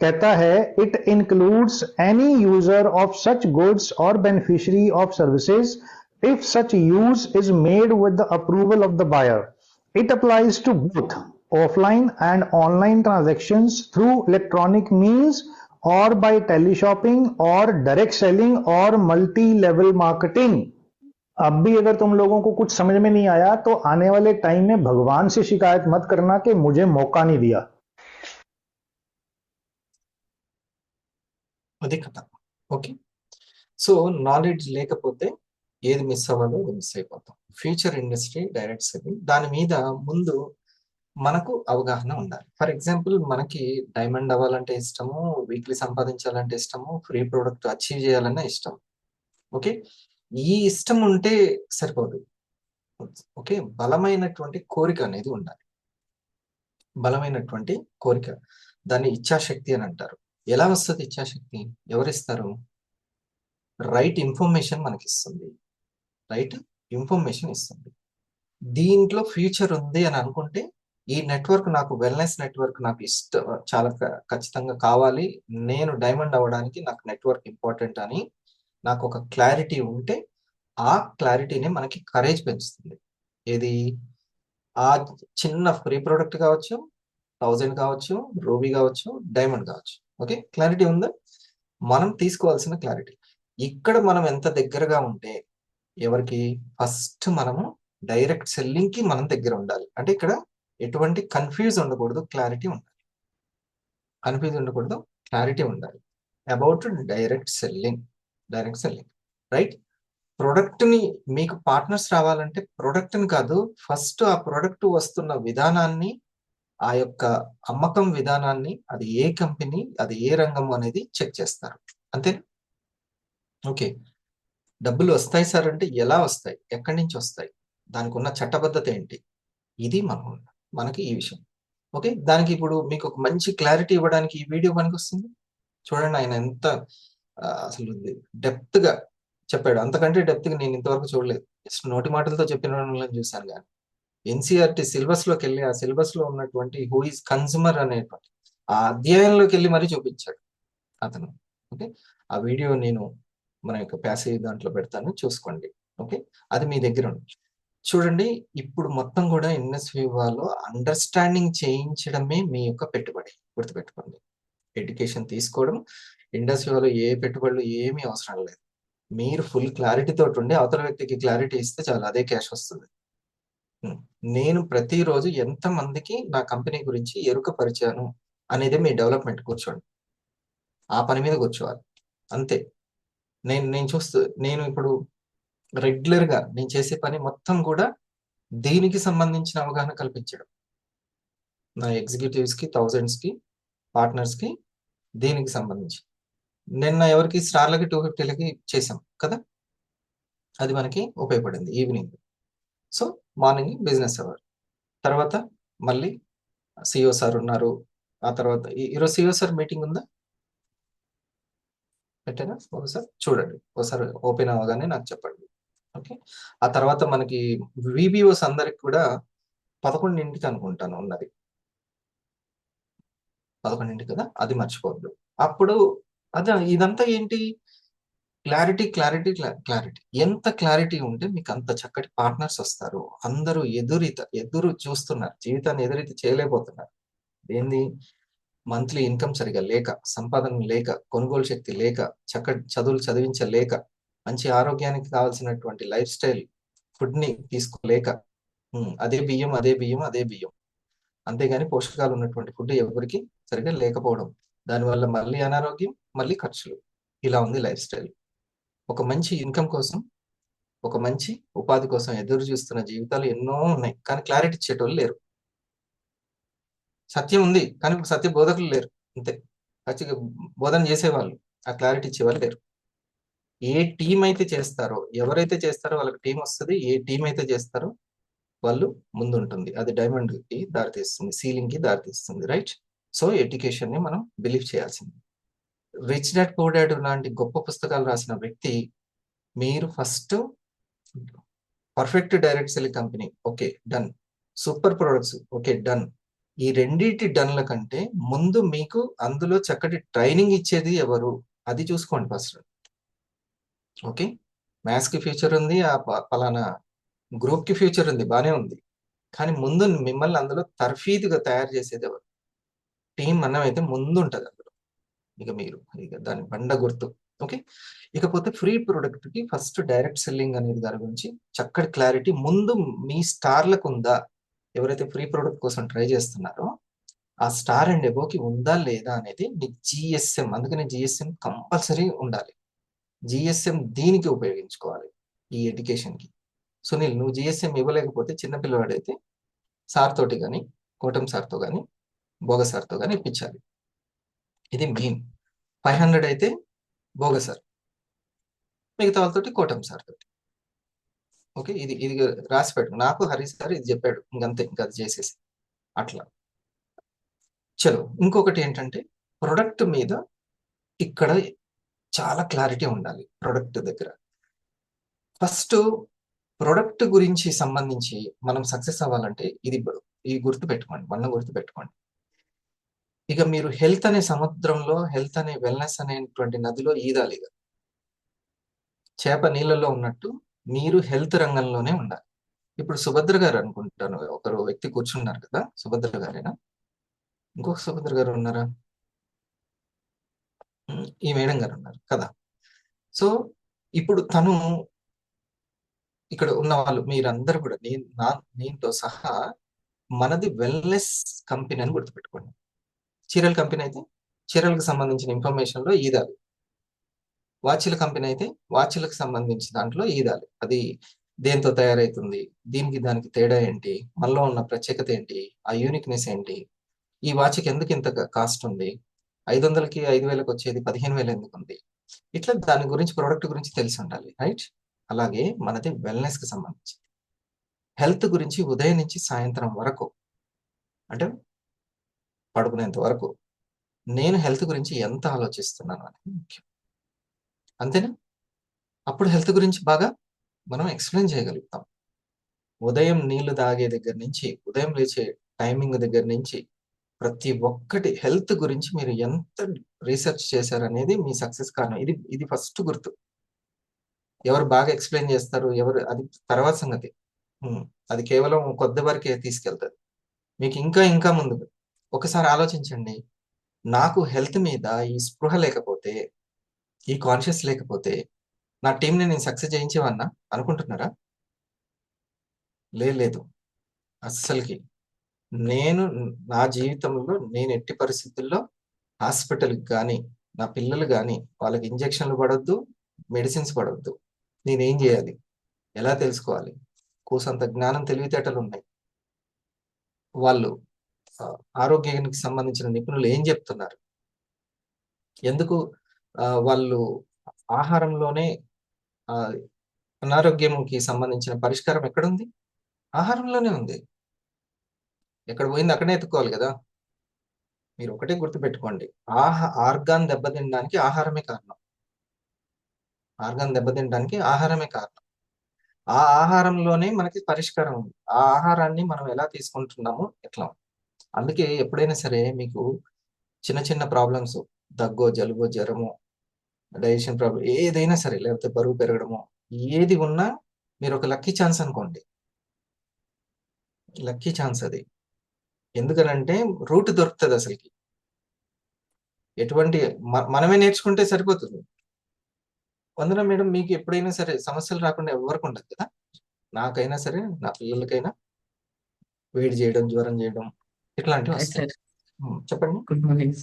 कहता है it includes any user of such goods और beneficiary of services if such use is made with the approval of the buyer. It applies to both offline and online transactions through electronic means और बाय टेली शॉपिंग और डायरेक्ट सेलिंग और मल्टी लेवल मार्केटिंग। अब भी अगर तुम लोगों को कुछ समझ में नहीं आया तो आने वाले टाइम में भगवान से शिकायत मत करना कि मुझे मौका नहीं दिया। అది కథ. ఓకే. సో నాలెడ్జ్ లేకపోతే ఏది మిస్ అవ్వాలో అది మిస్ అయిపోతాం. ఫ్యూచర్ ఇండస్ట్రీ డైరెక్ట్ సెల్లింగ్ దాని మీద ముందు మనకు అవగాహన ఉండాలి. ఫర్ ఎగ్జాంపుల్ మనకి డైమండ్ అవ్వాలంటే ఇష్టము, వీక్లీ సంపాదించాలంటే ఇష్టము, ఫ్రీ ప్రోడక్ట్ అచీవ్ చేయాలన్నా ఇష్టం. ఓకే. ఈ ఇష్టం ఉంటే సరిపోదు. ఓకే. బలమైనటువంటి కోరిక అనేది ఉండాలి. బలమైనటువంటి కోరిక, దాన్ని ఇచ్ఛాశక్తి అని అంటారు. ఎలా వస్తుంది ఇచ్ఛాశక్తి? ఎవరిస్తారు? రైట్ ఇన్ఫర్మేషన్ మనకి ఇస్తుంది. రైట్ ఇన్ఫర్మేషన్ ఇస్తుంది. దీంట్లో ఫ్యూచర్ ఉంది అని అనుకుంటే ఈ నెట్వర్క్ నాకు వెల్నెస్ నెట్వర్క్ నాకు ఇష్టం, చాలా ఖచ్చితంగా కావాలి, నేను డైమండ్ అవ్వడానికి నాకు నెట్వర్క్ ఇంపార్టెంట్ అని నాకు ఒక క్లారిటీ ఉంటే ఆ క్లారిటీనే మనకి కరేజ్ పెంచుతుంది. ఏది? ఆ చిన్న ఫ్రీ ప్రోడక్ట్ కావచ్చు, 1000 కావచ్చు, రూబీ కావచ్చు, డైమండ్ కావచ్చు. ఓకే. క్లారిటీ ఉందా? మనం తీసుకోవాల్సిన క్లారిటీ ఇక్కడ మనం ఎంత దగ్గరగా ఉంటే ఎవరికి ఫస్ట్ మనము డైరెక్ట్ సెల్లింగ్ కి మనం దగ్గర ఉండాలి. అంటే ఇక్కడ ఎటువంటి కన్ఫ్యూజ్ ఉండకూడదు, క్లారిటీ ఉండాలి. కన్ఫ్యూజ్ ఉండకూడదు, క్లారిటీ ఉండాలి about direct selling. Direct selling right. Product ని మీకు పార్ట్నర్స్ రావాలంటే ప్రొడక్ట్ ని కాదు, ఫస్ట్ ఆ ప్రొడక్ట్ వస్తున్న విధానాన్ని, ఆ యొక్క అమ్మకం విధానాన్ని, అది ఏ కంపెనీ, అది ఏ రంగం అనేది చెక్ చేస్తారు. అంతే. ఓకే. డబ్బులు వస్తాయి సార్ అంటే ఎలా వస్తాయి, ఎక్కడి నుంచి వస్తాయి, దానికి ఉన్న చట్టబద్ధత ఏంటి, ఇది మనకి ఈ విషయం. ఓకే. దానికి ఇప్పుడు మీకు ఒక మంచి క్లారిటీ ఇవ్వడానికి ఈ వీడియో పనికి వస్తుంది. చూడండి ఆయన ఎంత అసలు డెప్త్ గా చెప్పాడు. అంతకంటే డెప్త్ గా నేను ఇంతవరకు చూడలేదు. జస్ట్ నోటి మాటలతో చెప్పిన వాళ్ళని చూశాను కానీ ఎన్సీఆర్టీ సిలబస్ లోకి వెళ్ళి ఆ సిలబస్ లో ఉన్నటువంటి హూ ఈజ్ కన్స్యూమర్ అనేటువంటి ఆ అధ్యాయంలోకి వెళ్ళి మరీ చూపించాడు అతను. ఓకే. ఆ వీడియో నేను మన యొక్క ప్యాసేజ్ దాంట్లో పెడతాను, చూసుకోండి. ఓకే. అది మీ దగ్గర ఉంది. చూడండి, ఇప్పుడు మొత్తం కూడా ఎన్ఎస్వివాలో అండర్స్టాండింగ్ చేయించడమే మీ యొక్క పెట్టుబడి. గుర్తుపెట్టుకోండి. ఎడ్యుకేషన్ తీసుకోవడం, ఇండస్ట్రీలో ఏ పెట్టుబడులు ఏమీ అవసరం లేదు. మీరు ఫుల్ క్లారిటీ తోటి ఉండి అవతల వ్యక్తికి క్లారిటీ ఇస్తే చాలు, అదే క్యాష్ వస్తుంది. నేను ప్రతిరోజు ఎంత మందికి నా కంపెనీ గురించి ఎరుక పరిచాను అనేది మీ డెవలప్మెంట్. కూర్చోండి, ఆ పని మీద కూర్చోవాలి అంతే. నేను ఇప్పుడు రెగ్యులర్ గా నేను చేసే పని మొత్తం కూడా దీనికి సంబంధించిన అవగాహన కల్పించడం. నా ఎగ్జిక్యూటివ్స్ కి, థౌజండ్స్ కి, పార్ట్నర్స్ కి దీనికి సంబంధించి. నిన్న ఎవరికి స్టార్లకి 250లకి చేసాం కదా, అది మనకి ఉపయోగపడింది evening. So morning business hour తర్వాత మళ్ళీ సిఓ సార్ ఉన్నారు. ఆ తర్వాత ఈరోజు సిఓ సార్ మీటింగ్ ఉందా, పెట్టారా? ఒకసారి చూడండి, ఒకసారి ఓపెన్ అవ్వగానే నాకు చెప్పండి. ఓకే. ఆ తర్వాత మనకి విబిఓస్ అందరికి కూడా 11ంటికి అనుకుంటాను ఉన్నది, 11ంటికి కదా, అది మర్చిపోవద్దు. అప్పుడు అదే ఇదంతా ఏంటి? Clarity clarity clarity. ఎంత క్లారిటీ ఉంటే మీకు అంత చక్కటి పార్ట్నర్స్ వస్తారు. అందరూ ఎదురు చూస్తున్నారు, జీవితాన్ని ఎదురీత చేయలేకపోతున్నారు. ఏంది? మంత్లీ ఇన్కమ్ సరిగా లేక, సంపాదన లేక, కొనుగోలు శక్తి లేక, చక్కటి చదువులు చదివించలేక, మంచి ఆరోగ్యానికి కావాల్సినటువంటి లైఫ్ స్టైల్ ఫుడ్ ని తీసుకోలేక, అదే బియ్యం అదే బియ్యం అదే బియ్యం, అంతేగాని పోషకాలు ఉన్నటువంటి ఫుడ్ ఎవరికి సరిగా లేకపోవడం, దానివల్ల మళ్ళీ అనారోగ్యం, మళ్ళీ ఖర్చులు, ఇలా ఉంది లైఫ్ స్టైల్. ఒక మంచి ఇన్కమ్ కోసం, ఒక మంచి ఉపాధి కోసం ఎదురు చూస్తున్న జీవితాలు ఎన్నో ఉన్నాయి, కానీ క్లారిటీ ఇచ్చేటోళ్ళు లేరు. సత్యం ఉంది కానీ సత్య బోధకులు లేరు, అంతే. ఖచ్చితంగా బోధన చేసేవాళ్ళు, ఆ క్లారిటీ ఇచ్చేవాళ్ళు లేరు. ఏ టీం అయితే చేస్తారో, ఎవరైతే చేస్తారో వాళ్ళకి టీం వస్తుంది. ఏ టీం అయితే చేస్తారో వాళ్ళు ముందు ఉంటుంది. అది డైమండ్ కి దారితీస్తుంది, సీలింగ్ కి దారితీస్తుంది. రైట్. సో ఎడ్యుకేషన్ ని మనం బిలీవ్ చేయాల్సింది. రిచ్ డాడ్ పూర్ డాడ్ లాంటి గొప్ప పుస్తకాలు రాసిన వ్యక్తి, మీరు first perfect direct selling company, okay done. Super products, okay done. ఈ రెండింటి డన్ల కంటే ముందు మీకు అందులో చక్కటి ట్రైనింగ్ ఇచ్చేది ఎవరు, అది చూసుకోండి ఫస్ట్. ఓకే. మ్యాథ్స్ కి ఫ్యూచర్ ఉంది, ఆ పలానా గ్రూప్ కి ఫ్యూచర్ ఉంది, బానే ఉంది. కానీ ముందు మిమ్మల్ని అందులో తర్ఫీదుగా తయారు చేసేది ఎవరు? టీం అన్నం అయితే ముందు ఉంటుంది అందులో. ఇక దాని బండ గుర్తు. ఓకే. ఇకపోతే ఫ్రీ ప్రొడక్ట్ కి ఫస్ట్ డైరెక్ట్ సెల్లింగ్ అనేది దాని గురించి చక్కటి క్లారిటీ ముందు మీ స్టార్లకు ఉందా? ఎవరైతే ఫ్రీ ప్రొడక్ట్ కోసం ట్రై చేస్తున్నారో ఆ స్టార్ అండ్ ఎబోకి ఉందా లేదా అనేది నీకు జిఎస్ఎం, అందుకని జిఎస్ఎం కంపల్సరీ ఉండాలి. జిఎస్ఎం దీనికి ఉపయోగించుకోవాలి, ఈ ఎడ్యుకేషన్కి. సునీల్, నువ్వు జిఎస్ఎం ఇవ్వలేకపోతే చిన్నపిల్లవాడైతే సార్ తోటి కానీ, కోటం సార్తో కానీ, భోగ సార్తో కానీ ఇప్పించాలి. ఇది మెయిన్. 500 అయితే భోగ సార్, మిగతా వాళ్ళతోటి కోటం సార్ తోటి. ఓకే, ఇది ఇది రాసి పెట్టు. నాకు హరీష్ సార్ ఇది చెప్పాడు, ఇంకంతే, ఇంకా అది చేసేసి అట్లా. చలో, ఇంకొకటి ఏంటంటే ప్రొడక్ట్ మీద ఇక్కడ చాలా క్లారిటీ ఉండాలి. ప్రొడక్ట్ దగ్గర ఫస్ట్ ప్రొడక్ట్ గురించి సంబంధించి మనం సక్సెస్ అవ్వాలంటే ఈ గుర్తు పెట్టుకోండి, గుర్తు పెట్టుకోండి. ఇక మీరు హెల్త్ అనే సముద్రంలో, హెల్త్ అనే వెల్నెస్ అనేటువంటి నదిలో ఈదాలి. ఇక చేప నీళ్ళలో ఉన్నట్టు మీరు హెల్త్ రంగంలోనే ఉండాలి. ఇప్పుడు సుభద్ర గారు అనుకుంటాను, ఒకరు వ్యక్తి కూర్చున్నారు కదా, సుభద్ర గారేనా, ఇంకొక సుభద్ర గారు ఉన్నారా? ఈ మేడం గారు ఉన్నారు కదా. సో ఇప్పుడు తను, ఇక్కడ ఉన్న వాళ్ళు మీరందరూ కూడా, నేనుతో సహా మనది వెల్నెస్ కంపెనీ అని గుర్తుపెట్టుకోండి. చీరల కంపెనీ అయితే చీరలకు సంబంధించిన ఇన్ఫర్మేషన్లో ఈదాలి. వాచ్ల కంపెనీ అయితే వాచ్లకు సంబంధించిన దాంట్లో ఈదాలి. అది దేంతో తయారవుతుంది, దీనికి దానికి తేడా ఏంటి, మనలో ఉన్న ప్రత్యేకత ఏంటి, ఆ యూనిక్నెస్ ఏంటి, ఈ వాచ్కి ఎందుకు ఇంత కాస్ట్ ఉంది, 500కి 5,000కి వచ్చేది 15,000 ఎందుకు ఉంది, ఇట్లా దాని గురించి, ప్రోడక్ట్ గురించి తెలిసి ఉండాలి. రైట్. అలాగే మనది వెల్నెస్ కి సంబంధించి హెల్త్ గురించి ఉదయం నుంచి సాయంత్రం వరకు, అంటే పడుకునేంత వరకు నేను హెల్త్ గురించి ఎంత ఆలోచిస్తున్నాను అనేది ముఖ్యం. అంతేనా? అప్పుడు హెల్త్ గురించి బాగా మనం ఎక్స్ప్లెయిన్ చేయగలుగుతాం. ఉదయం నీళ్లు తాగే దగ్గర నుంచి, ఉదయం లేచే టైమింగ్ దగ్గర నుంచి, ప్రతి ఒక్కటి హెల్త్ గురించి మీరు ఎంత రీసెర్చ్ చేశారనేది మీ సక్సెస్ కారణం. ఇది ఫస్ట్ గుర్తు. ఎవరు బాగా ఎక్స్ప్లెయిన్ చేస్తారు, ఎవరు, అది తర్వాత సంగతి. అది కేవలం కొద్ది వరకే తీసుకెళ్తుంది. మీకు ఇంకా ఇంకా ముందు ఒకసారి ఆలోచించండి. నాకు హెల్త్ మీద ఈ స్పృహ లేకపోతే, ఈ కాన్షియస్ లేకపోతే నా టీంని నేను సక్సెస్ చేయించేవన్నా అనుకుంటున్నారా? లేదు, అస్సలకి. నేను నా జీవితంలో నేను ఎట్టి పరిస్థితుల్లో హాస్పిటల్కి కానీ, నా పిల్లలు కానీ, వాళ్ళకి ఇంజెక్షన్లు పడొద్దు, మెడిసిన్స్ పడొద్దు. నేనేం చేయాలి, ఎలా తెలుసుకోవాలి, కూసంత జ్ఞానం, తెలివితేటలు ఉన్నాయి. వాళ్ళు ఆరోగ్యానికి సంబంధించిన నిపుణులు ఏం చెప్తున్నారు, ఎందుకు వాళ్ళు ఆహారంలోనే అనారోగ్యంకి సంబంధించిన పరిష్కారం ఎక్కడుంది? ఆహారంలోనే ఉంది. ఎక్కడ పోయింది అక్కడే ఎత్తుకోవాలి కదా. మీరు ఒకటే గుర్తుపెట్టుకోండి, ఆర్గాన్ దెబ్బతినడానికి ఆహారమే కారణం. ఆర్గాన్ దెబ్బతినడానికి ఆహారమే కారణం. ఆ ఆహారంలోనే మనకి పరిష్కారం ఉంది. ఆ ఆహారాన్ని మనం ఎలా తీసుకుంటున్నామో ఎట్లా. అందుకే ఎప్పుడైనా సరే మీకు చిన్న చిన్న ప్రాబ్లమ్స్, దగ్గో, జలుబో, జ్వరము, డైజెషన్ ప్రాబ్లం ఏదైనా సరే, లేకపోతే బరువు పెరగడము, ఏది ఉన్నా మీరు ఒక లక్కీ ఛాన్స్ అనుకోండి. లక్కీ ఛాన్స్ అది. ఎందుకనంటే రూట్ దొరుకుతుంది అసలుకి. ఎటువంటి మనమే నేర్చుకుంటే సరిపోతుంది. వందన మేడం, మీకు ఎప్పుడైనా సరే సమస్యలు రాకుండా ఎవరికి ఉండదు కదా. నాకైనా సరే, నా పిల్లలకైనా వేడి చేయడం, జ్వరం చేయడం, ఇట్లాంటివి వస్తాయి. చెప్పండి. Good morning.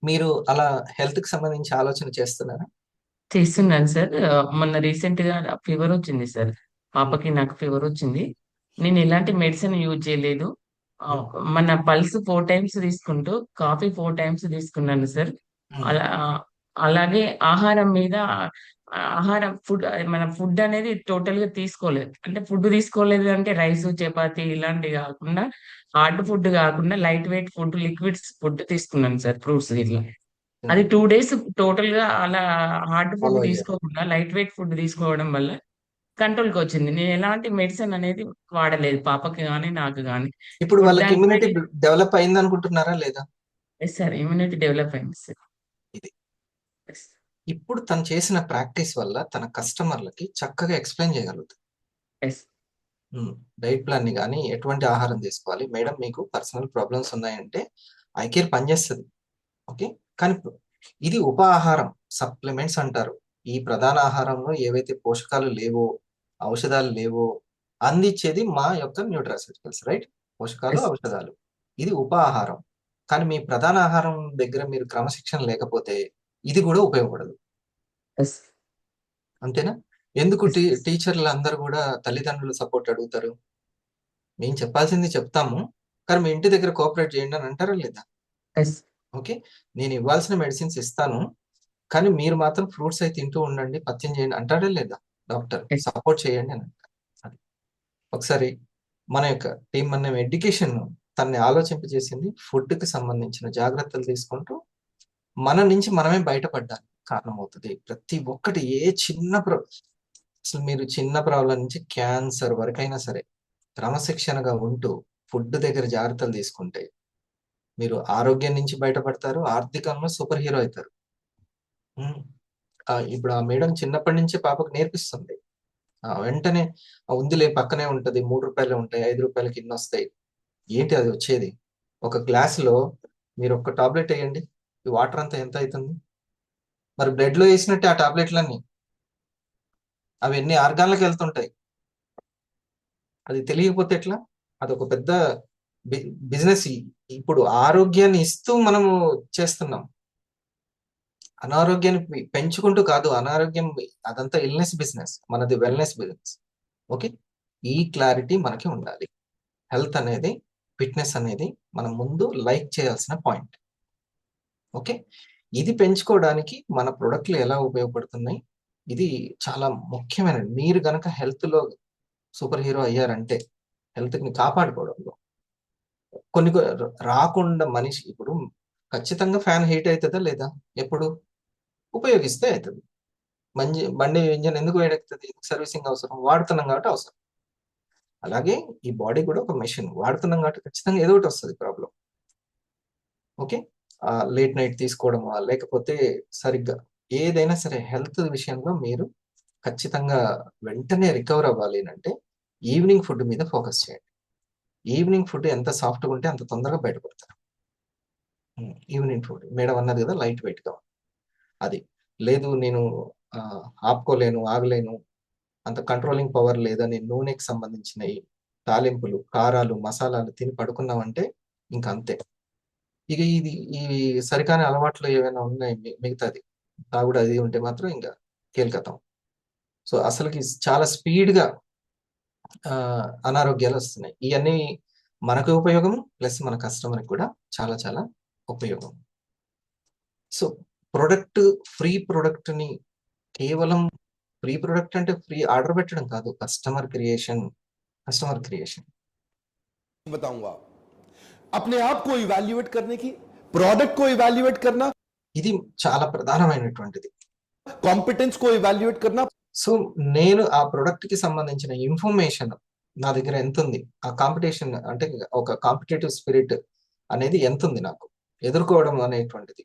మీరు అలా హెల్త్ కి సంబంధించి ఆలోచన చేస్తున్నారా? చేస్తున్నాను సార్. మొన్న రీసెంట్ గా ఫీవర్ వచ్చింది సార్. పాపకి నాకు ఫీవర్ వచ్చింది. నేను ఎలాంటి మెడిసిన్ యూజ్ చేయలేదు. మన పల్స్ 4 టైమ్స్ తీసుకుంటూ కాఫీ 4 టైమ్స్ తీసుకున్నాను సార్. అలా అలాగే ఆహారం మీద, ఫుడ్, మన ఫుడ్ అనేది టోటల్ గా తీసుకోలేదు. అంటే ఫుడ్ తీసుకోలేదు అంటే రైస్, చపాతి ఇలాంటివి కాకుండా, హార్డ్ ఫుడ్ కాకుండా light weight food, liquids food తీసుకున్నాను సార్. ఫ్రూట్స్ ఇట్లా. అది 2 డేస్ టోటల్ గా అలా హార్డ్ ఫుడ్ తీసుకోకుండా లైట్ వెయిట్ ఫుడ్ తీసుకోవడం వల్ల కంట్రోల్ కి వచ్చింది. నేను ఎలాంటి మెడిసిన్ అనేది వాడలేదు, పాపకి కానీ నాకు కానీ. ఇప్పుడు వాళ్ళకి ఇమ్యూనిటీ డెవలప్ అయింది అనుకుంటున్నారా లేదా? ఎస్ సార్, ఇమ్యూనిటీ డెవలప్ అయింది సార్. ఇది ఇప్పుడు తను చేసిన ప్రాక్టీస్ వల్ల తన కస్టమర్లకి చక్కగా ఎక్స్ప్లెయిన్ చేయగలుగుతుంది. డైట్ ప్లాన్ ని కానీ, ఎటువంటి ఆహారం తీసుకోవాలి మేడం, మీకు పర్సనల్ ప్రాబ్లమ్స్ ఉన్నాయంటే ఐకేర్ పనిచేస్తుంది. ఓకే, కానీ ఇది ఉప ఆహారం, సప్లిమెంట్స్ అంటారు. ఈ ప్రధాన ఆహారంలో ఏవైతే పోషకాలు లేవో, ఔషధాలు లేవో, అందించేది మా యొక్క న్యూట్రాస్యూటికల్స్, రైట్? పోషకాలు, ఎస్ ఔషధాలు. ఇది ఉప ఆహారం. కానీ మీ ప్రధాన ఆహారం దగ్గర మీరు క్రమశిక్షణ లేకపోతే ఇది కూడా ఉపయోగపడదు. ఎస్ అంతేనా? ఎందుకు ఎస్ టీచర్లు అందరూ కూడా తల్లిదండ్రులు సపోర్ట్ అడుగుతారు? మేము చెప్పాల్సింది చెప్తాము, కానీ మీ ఇంటి దగ్గర కోఆపరేట్ చేయండి అని అంటారా లేదా? ఎస్ ఓకే, నేను ఇవ్వాల్సిన మెడిసిన్స్ ఇస్తాను, కానీ మీరు మాత్రం ఫ్రూట్స్ అయితే తింటూ ఉండండి, పథ్యం చేయండి అంటారా లేదా? డాక్టర్ ఎస్ సపోర్ట్ చేయండి అని అంటారు. అది ఒకసారి మన యొక్క టీం మన ఎడ్యుకేషన్ తనని ఆలోచింపజేసింది ఫుడ్కి సంబంధించిన జాగ్రత్తలు తీసుకుంటూ మన నుంచి మనమే బయటపడ్డానికి కారణమవుతుంది. ప్రతి ఒక్కటి ఏ చిన్న అసలు మీరు చిన్న ప్రాబ్లం నుంచి క్యాన్సర్ వరకైనా సరే క్రమశిక్షణగా ఉంటూ ఫుడ్ దగ్గర జాగ్రత్తలు తీసుకుంటే మీరు ఆరోగ్యం నుంచి బయటపడతారు, ఆర్థికంలో సూపర్ హీరో అవుతారు. ఇప్పుడు ఆ మేడం చిన్నప్పటి నుంచే పాపకు నేర్పిస్తుంది. వెంటనే ఉందిలే పక్కనే ఉంటది, 3 రూపాయలు ఉంటాయి, 5 రూపాయలకి ఇన్ని వస్తాయి. ఏంటి అది వచ్చేది? ఒక గ్లాసులో మీరు ఒక్క టాబ్లెట్ వేయండి, ఈ వాటర్ అంతా ఎంత అవుతుంది? మరి బ్లడ్ లో వేసినట్టే ఆ టాబ్లెట్లన్నీ అవి ఎన్ని ఆర్గాన్లకు వెళ్తుంటాయి. అది తెలియకపోతే ఎట్లా? అదొక పెద్ద బిజినెస్. ఇప్పుడు ఆరోగ్యాన్ని ఇస్తూ మనము చేస్తున్నాం, అనారోగ్యాన్ని పెంచుకుంటూ కాదు. అనారోగ్యం అదంతా ఇల్నెస్ బిజినెస్, మనది వెల్నెస్ బిజినెస్. ఓకే, ఈ క్లారిటీ మనకి ఉండాలి. హెల్త్ అనేది, ఫిట్నెస్ అనేది మనం ముందు లైక్ చేయాల్సిన పాయింట్. ఓకే, ఇది పెంచుకోవడానికి మన ప్రొడక్ట్లు ఎలా ఉపయోగపడుతున్నాయి, ఇది చాలా ముఖ్యమైనది. మీరు గనక హెల్త్ లో సూపర్ హీరో అయ్యారంటే హెల్త్ని కాపాడుకోవడంలో కొన్ని రాకుండా మనిషి ఇప్పుడు ఖచ్చితంగా ఫ్యాన్ హీట్ అవుతుందా లేదా? ఎప్పుడు ఉపయోగిస్తే అవుతుంది. బండి ఇంజన్ ఎందుకు వేడెక్కుతుంది? సర్వీసింగ్ అవసరం, వాడుతున్నాం కాబట్టి అవసరం. అలాగే ఈ బాడీ కూడా ఒక మెషిన్, వాడుతున్నాం కాబట్టి ఖచ్చితంగా ఏదో ఒకటి వస్తుంది ప్రాబ్లం. ఓకే, లేట్ నైట్ తీసుకోవడమా, లేకపోతే సరిగ్గా ఏదైనా సరే హెల్త్ విషయంలో మీరు ఖచ్చితంగా వెంటనే రికవర్ అవ్వాలి అంటే ఈవినింగ్ ఫుడ్ మీద ఫోకస్ చేయండి. ఈవినింగ్ ఫుడ్ ఎంత సాఫ్ట్గా ఉంటే అంత తొందరగా బయటపడతారు. ఈవినింగ్ ఫుడ్ మేడం అన్నది కదా, లైట్ వెయిట్గా. అది లేదు, నేను ఆపుకోలేను, ఆగలేను, అంత కంట్రోలింగ్ పవర్ లేదని నూనెకి సంబంధించినవి, తాలింపులు, కారాలు, మసాలాలు తిని పడుకున్నామంటే ఇంకా అంతే. ఇక ఈ సరికాని అలవాట్లు ఏమైనా ఉన్నాయి మిగతాది తాగుడు అది ఉంటే మాత్రం ఇంకా కీలకతం. సో అసలుకి చాలా స్పీడ్గా అనారోగ్యాలు వస్తున్నాయి. ఇవన్నీ మనకు ఉపయోగం, ప్లస్ మన కస్టమర్కి కూడా చాలా చాలా ఉపయోగం. సో ప్రొడక్ట్, ఫ్రీ ప్రొడక్ట్ని కేవలం ఫ్రీ ప్రొడక్ట్ అంటే ఫ్రీ ఆర్డర్ పెట్టడం కాదు, కస్టమర్ క్రియేషన్. बताऊंगा अपने आप को इवैल्यूएट करने की, प्रोडक्ट को इवैल्यूएट करना, ఇది చాలా ప్రధానమైనటువంటిది. कॉम्पिटेंस को इवैल्यूएट करना. సో నేను ఆ ప్రొడక్ట్ కి సంబంధించిన ఇన్ఫర్మేషన్ నా దగ్గర ఎంత ఉంది, ఆ కాంపిటీషన్ అంటే ఒక కాంపిటేటివ్ స్పిరిట్ అనేది ఎంత ఉంది నాకు ఎదుర్కోవడం అనేటువంటిది,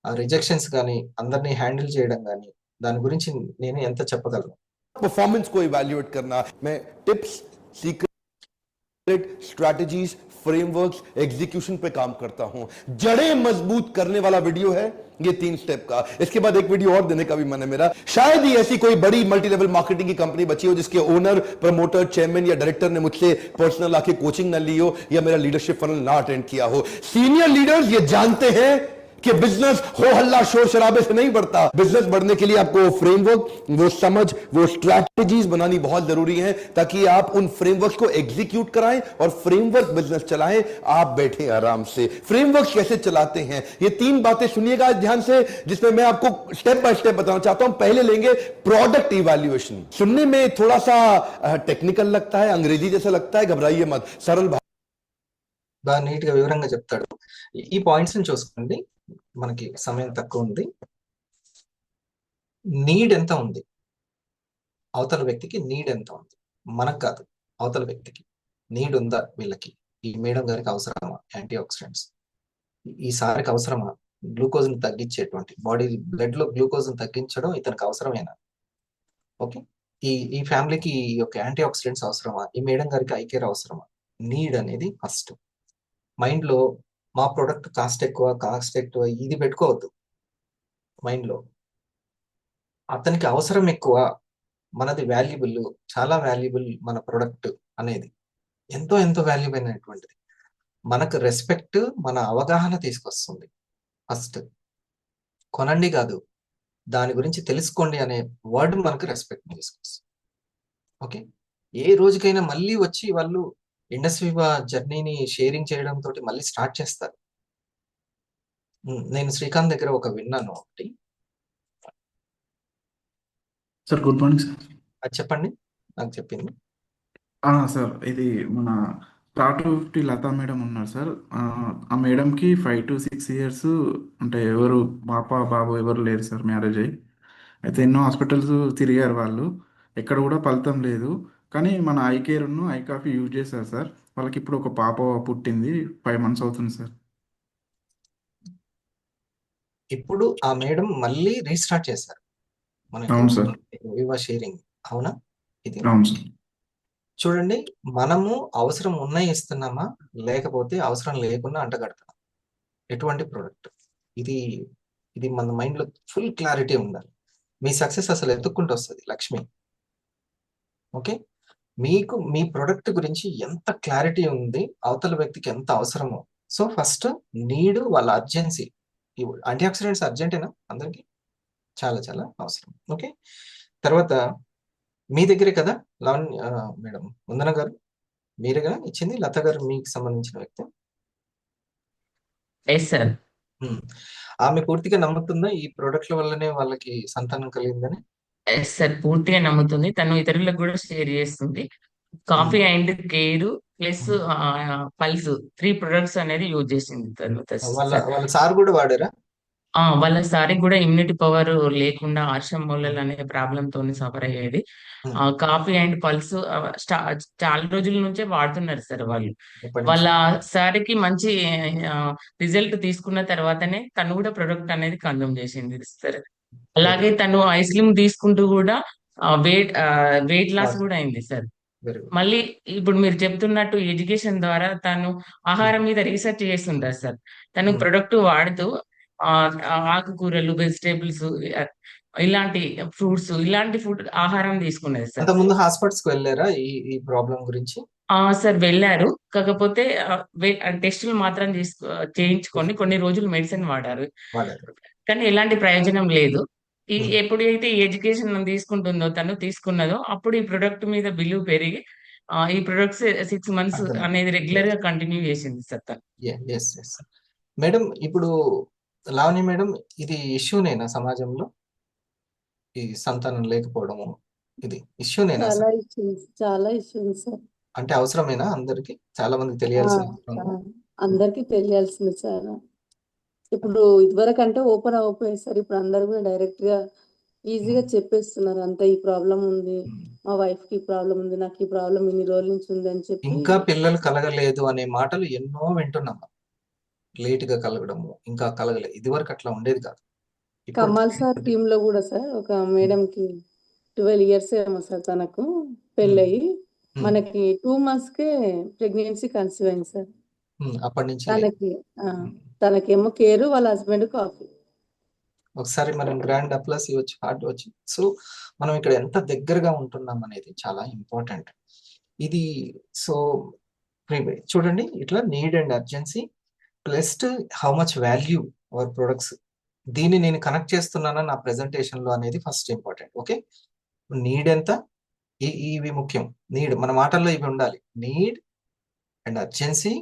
ఆ రిజెక్షన్స్ కానీ అందరినీ హ్యాండిల్ చేయడం కానీ దాని గురించి నేను ఎంత చెప్పగలను. परफॉर्मेंस को इवैल्यूएट करना. मैं tips, secret, strategies, frameworks, execution पे काम करता हूं. जड़ें मजबूत करने वाला वीडियो है ये 3 स्टेप का. इसके बाद एक वीडियो और देने का भी मन है मेरा. शायद ही ऐसी कोई बड़ी मल्टी लेवल मार्केटिंग की कंपनी बची हो जिसके ओनर, प्रमोटर, चेयरमैन या डायरेक्टर ने मुझसे पर्सनल आके कोचिंग ना ली हो या मेरा लीडरशिप फनल ना अटेंड किया हो. सीनियर लीडर्स ये जानते हैं कि बिजनेस हो हल्ला शोर शराबे से नहीं बढ़ता. बिजनेस बढ़ने के लिए आपको फ्रेमवर्क, वो समझ, वो स्ट्रैटेजीज बनानी बहुत जरूरी है ताकि आप उन फ्रेमवर्क्स को एग्जीक्यूट कराएं और फ्रेमवर्क बिजनेस चलाएं. आप बैठे आराम से. फ्रेमवर्क कैसे चलाते हैं ये 3 बातें सुनिएगा ध्यान से, जिसमें मैं आपको स्टेप बाय स्टेप बताना चाहता हूं. पहले लेंगे प्रोडक्ट इवैल्यूएशन. सुनने में थोड़ा सा टेक्निकल लगता है, अंग्रेजी जैसा लगता है, घबराइए मत. सरल బాగా నీట్ గా వివరంగా చెప్తాడు. ఈ పాయింట్స్ ని చూసుకోండి, మనకి సమయం తక్కువ ఉంది. నీడ్ ఎంత ఉంది, అవతల వ్యక్తికి నీడ్ ఎంత ఉంది, మనకు కాదు అవతల వ్యక్తికి నీడ్ ఉందా, వీళ్ళకి ఈ మేడం గారికి అవసరమా యాంటీ ఆక్సిడెంట్స్, ఈసారికి అవసరమా గ్లూకోజ్ ని తగ్గించేటువంటి, బాడీ బ్లడ్ లో గ్లూకోజ్ ని తగ్గించడం ఇతనికి అవసరమేనా, ఓకే, ఈ ఫ్యామిలీకి ఈ యొక్క యాంటీ ఆక్సిడెంట్స్ అవసరమా, ఈ మేడం గారికి ఐ కేర్ అవసరమా. నీడ్ అనేది ఫస్ట్. మైండ్ లో మా ప్రొడక్ట్ కాస్ట్ ఎక్కువ ఇది పెట్టుకోవద్దు మైండ్ లో. అతనికి అవసరం ఎక్కువ, మనది వాల్యుబుల్, చాలా వాల్యుబుల్ మన ప్రొడక్ట్ అనేది ఎంతో వాల్యుబుల్ అయినటువంటిది. మనకు రెస్పెక్ట్, మన అవగాహన తీసుకొస్తుంది. ఫస్ట్ కొనండి కాదు, దాని గురించి తెలుసుకోండి అనే వర్డ్ మనకు రెస్పెక్ట్ తీసుకొస్తుంది. ఓకే, ఏ రోజుకైనా మళ్ళీ వచ్చి వాళ్ళు ఇండస్ట్రీ జర్నీని షేరింగ్ చేయడం తోటి మళ్ళీ స్టార్ట్ చేస్తారు. నేను శ్రీకాంత్ దగ్గర ఒక విన్నాను ఒకటి, సార్ గుడ్ మార్నింగ్ సార్. అది చెప్పండి. నాకు చెప్పింది సార్ ఇది మన ప్రాటోఫిఫ్టీ లతా మేడం ఉన్నారు సార్. ఆ మేడంకి 5 to 6 years అంటే ఎవరు పాప బాబు ఎవరు లేరు సార్, మ్యారేజ్ అయ్యి. అయితే ఎన్నో హాస్పిటల్స్ తిరిగారు వాళ్ళు, ఎక్కడ కూడా ఫలితం లేదు. కానీ మన ఐ కేర్ను ఐ కాఫీ యూజ్ చేశారు సార్. వాళ్ళకి ఇప్పుడు ఒక పాప పుట్టింది, 5 months అవుతుంది సార్. ఇప్పుడు ఆ మేడం మళ్ళీ రీస్టార్ట్ చేశారు మనకి అవును సార్. వివా షేరింగ్. అవునా? ఇది అవును సార్. చూడండి, మనము అవసరం ఉన్నాయి ఇస్తున్నామా, లేకపోతే అవసరం లేకుండా అంటగడతాం ఎటువంటి ప్రోడక్ట్. ఇది ఇది మన మైండ్ లో ఫుల్ క్లారిటీ ఉండాలి. మీ సక్సెస్ అసలు ఎత్తుక్కుంటూ వస్తుంది లక్ష్మి. ఓకే, మీకు మీ ప్రొడక్ట్ గురించి ఎంత క్లారిటీ ఉంది, అవతల వ్యక్తికి ఎంత అవసరమో. సో ఫస్ట్ నీడ్, వాళ్ళ అర్జెన్సీ. యాంటీ ఆక్సిడెంట్స్ అర్జెంటేనా అందరికి? చాలా అవసరం. ఓకే, తర్వాత మీ దగ్గరే కదా లావణ్య మేడం, వందన గారు మీరే కదా ఇచ్చింది, లత గారు మీకు సంబంధించిన వ్యక్తి. Yes sir. ఆమె పూర్తిగా నమ్ముతుందా ఈ ప్రోడక్ట్ల వల్లనే వాళ్ళకి సంతానం కలిగిందని? ఎస్ సార్, పూర్తిగా నమ్ముతుంది. తను ఇతరులకు కూడా షేర్ చేస్తుంది. Coffee and care plus pulse 3 products అనేది యూజ్ చేసింది తను వాళ్ళ సార్ కూడా వాడారా? వాళ్ళ సారికి కూడా ఇమ్యూనిటీ పవర్ లేకుండా ఆర్షం మొలలు అనే ప్రాబ్లం తోని సఫర్ అయ్యేది. కాఫీ అండ్ పల్స్ చాలా రోజుల నుంచే వాడుతున్నారు సార్ వాళ్ళు. వాళ్ళ సారికి మంచి రిజల్ట్ తీసుకున్న తర్వాతనే తను కూడా ప్రొడక్ట్ అనేది కన్జ్యూమ్ చేసింది సార్. అలాగే తను ఐస్క్రీమ్ తీసుకుంటూ కూడా వెయిట్ లాస్ కూడా అయింది సార్. మళ్ళీ ఇప్పుడు మీరు చెప్తున్నట్టు ఎడ్యుకేషన్ ద్వారా తను ఆహారం మీద రీసెర్చ్ చేస్తుంటారు సార్. తను ప్రొడక్ట్ వాడుతూ ఆకుకూరలు, వెజిటేబుల్స్, ఇలాంటి ఫ్రూట్స్, ఇలాంటి ఫుడ్ ఆహారం తీసుకునేది సార్. ముందు హాస్పిటల్స్ కి వెళ్ళారా ఈ ప్రాబ్లం గురించి? సార్ వెళ్ళారు, కాకపోతే టెస్టులు మాత్రం చేయించుకొని కొన్ని రోజులు మెడిసిన్ వాడారు, కానీ ఎలాంటి ప్రయోజనం లేదు. ఎప్పుడైతే ఈ ఎడ్యుకేషన్ తీసుకుంటుందో, తను తీసుకున్నదో, అప్పుడు ఈ ప్రొడక్ట్ మీద బిలీవ్ పెరిగి ఈ ప్రొడక్ట్స్ 6 months అనేది రెగ్యులర్ గా కంటిన్యూ చేసింది సార్ తను. మేడం, ఇప్పుడు లావణ్య మేడం, ఇది ఇష్యూనేనా సమాజంలో ఈ సంతానం లేకపోవడము? ఇది ఇష్యూనేనా? చాలా ఇష్యూస్ సార్. అంటే అవసరమేనా అందరికి? చాలా మందికి తెలియాల్సింది, అందరికి తెలియాల్సింది సార్. ఇప్పుడు ఇదివరకు అంటే ఓపెన్ అయిపోయింది సార్, ఇప్పుడు అందరు కూడా డైరెక్ట్ గా ఈజీగా చెప్పేస్తున్నారు. అంత ఈ ప్రాబ్లం ఉంది, మా వైఫ్ కి ప్రాబ్లం ఉంది, నాకు ఈ ప్రాబ్లం ఇన్ని రోజుల నుంచి ఉంది అని చెప్పి. ఇంకా పిల్లలు కలగలేదు అనే మాటలు ఎన్నో వింటున్నాం. లేట్ గా కలగడము, ఇంకా కలగలేదు. ఇది వరకు అట్లా ఉండేది కాదు. కమాల్ సార్ టీమ్ లో కూడా సార్ ఒక మేడం కి 12 years ఏమో సార్ తనకు పెళ్ళయి, మనకి 2 months కే ప్రెగ్నెన్సీ కన్సీవ్ అయింది సార్. అప్పటి నుంచి తనకేమో కేర్, వాళ్ళ హస్బెండ్ కాఫీ. ఒకసారి మనం గ్రాండ్ అప్లాస్ ఇవ్వచ్చు, హార్ట్ వచ్చి. సో మనం ఇక్కడ ఎంత దగ్గరగా ఉంటున్నాం అనేది చాలా ఇంపార్టెంట్. ఇది సో చూడండి, ఇట్లా need and urgency plus how much value hour products, దీన్ని నేను కనెక్ట్ చేస్తున్నానా నా ప్రెజెంటేషన్ లో అనేది ఫస్ట్ ఇంపార్టెంట్. ఓకే, నీడ్ ఎంత, ఇవి ముఖ్యం. నీడ్ మన మాటల్లో ఇవి ఉండాలి, నీడ్ అండ్ అర్జెన్సీ.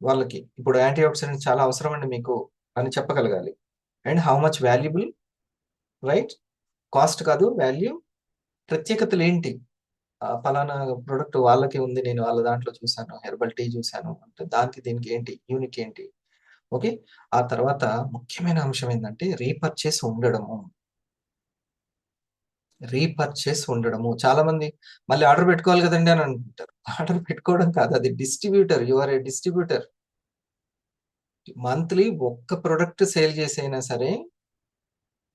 వాళ్ళకి ఇప్పుడు యాంటీ ఆక్సిడెంట్ చాలా అవసరం అండి మీకు అని చెప్పగలగాలి. And how much valuable, right? Cost కాదు, వాల్యూ. ప్రత్యేకతలు ఏంటి, ఫలానా ప్రొడక్ట్ వాళ్ళకి ఉంది, నేను వాళ్ళ దాంట్లో చూశాను, హెర్బల్ టీ చూశాను అంటే దానికి దీనికి ఏంటి యూనిక్ ఏంటి. ఓకే, ఆ తర్వాత ముఖ్యమైన అంశం ఏంటంటే రీపర్చేస్ ఉండడము. చాలా మంది మళ్ళీ ఆర్డర్ పెట్టుకోవాలి కదండి అని అనుకుంటారు. ఆర్డర్ పెట్టుకోవడం కాదు, అది distributor. You are a distributor. Monthly ఒక్క ప్రొడక్ట్ సేల్ చేసైనా సరే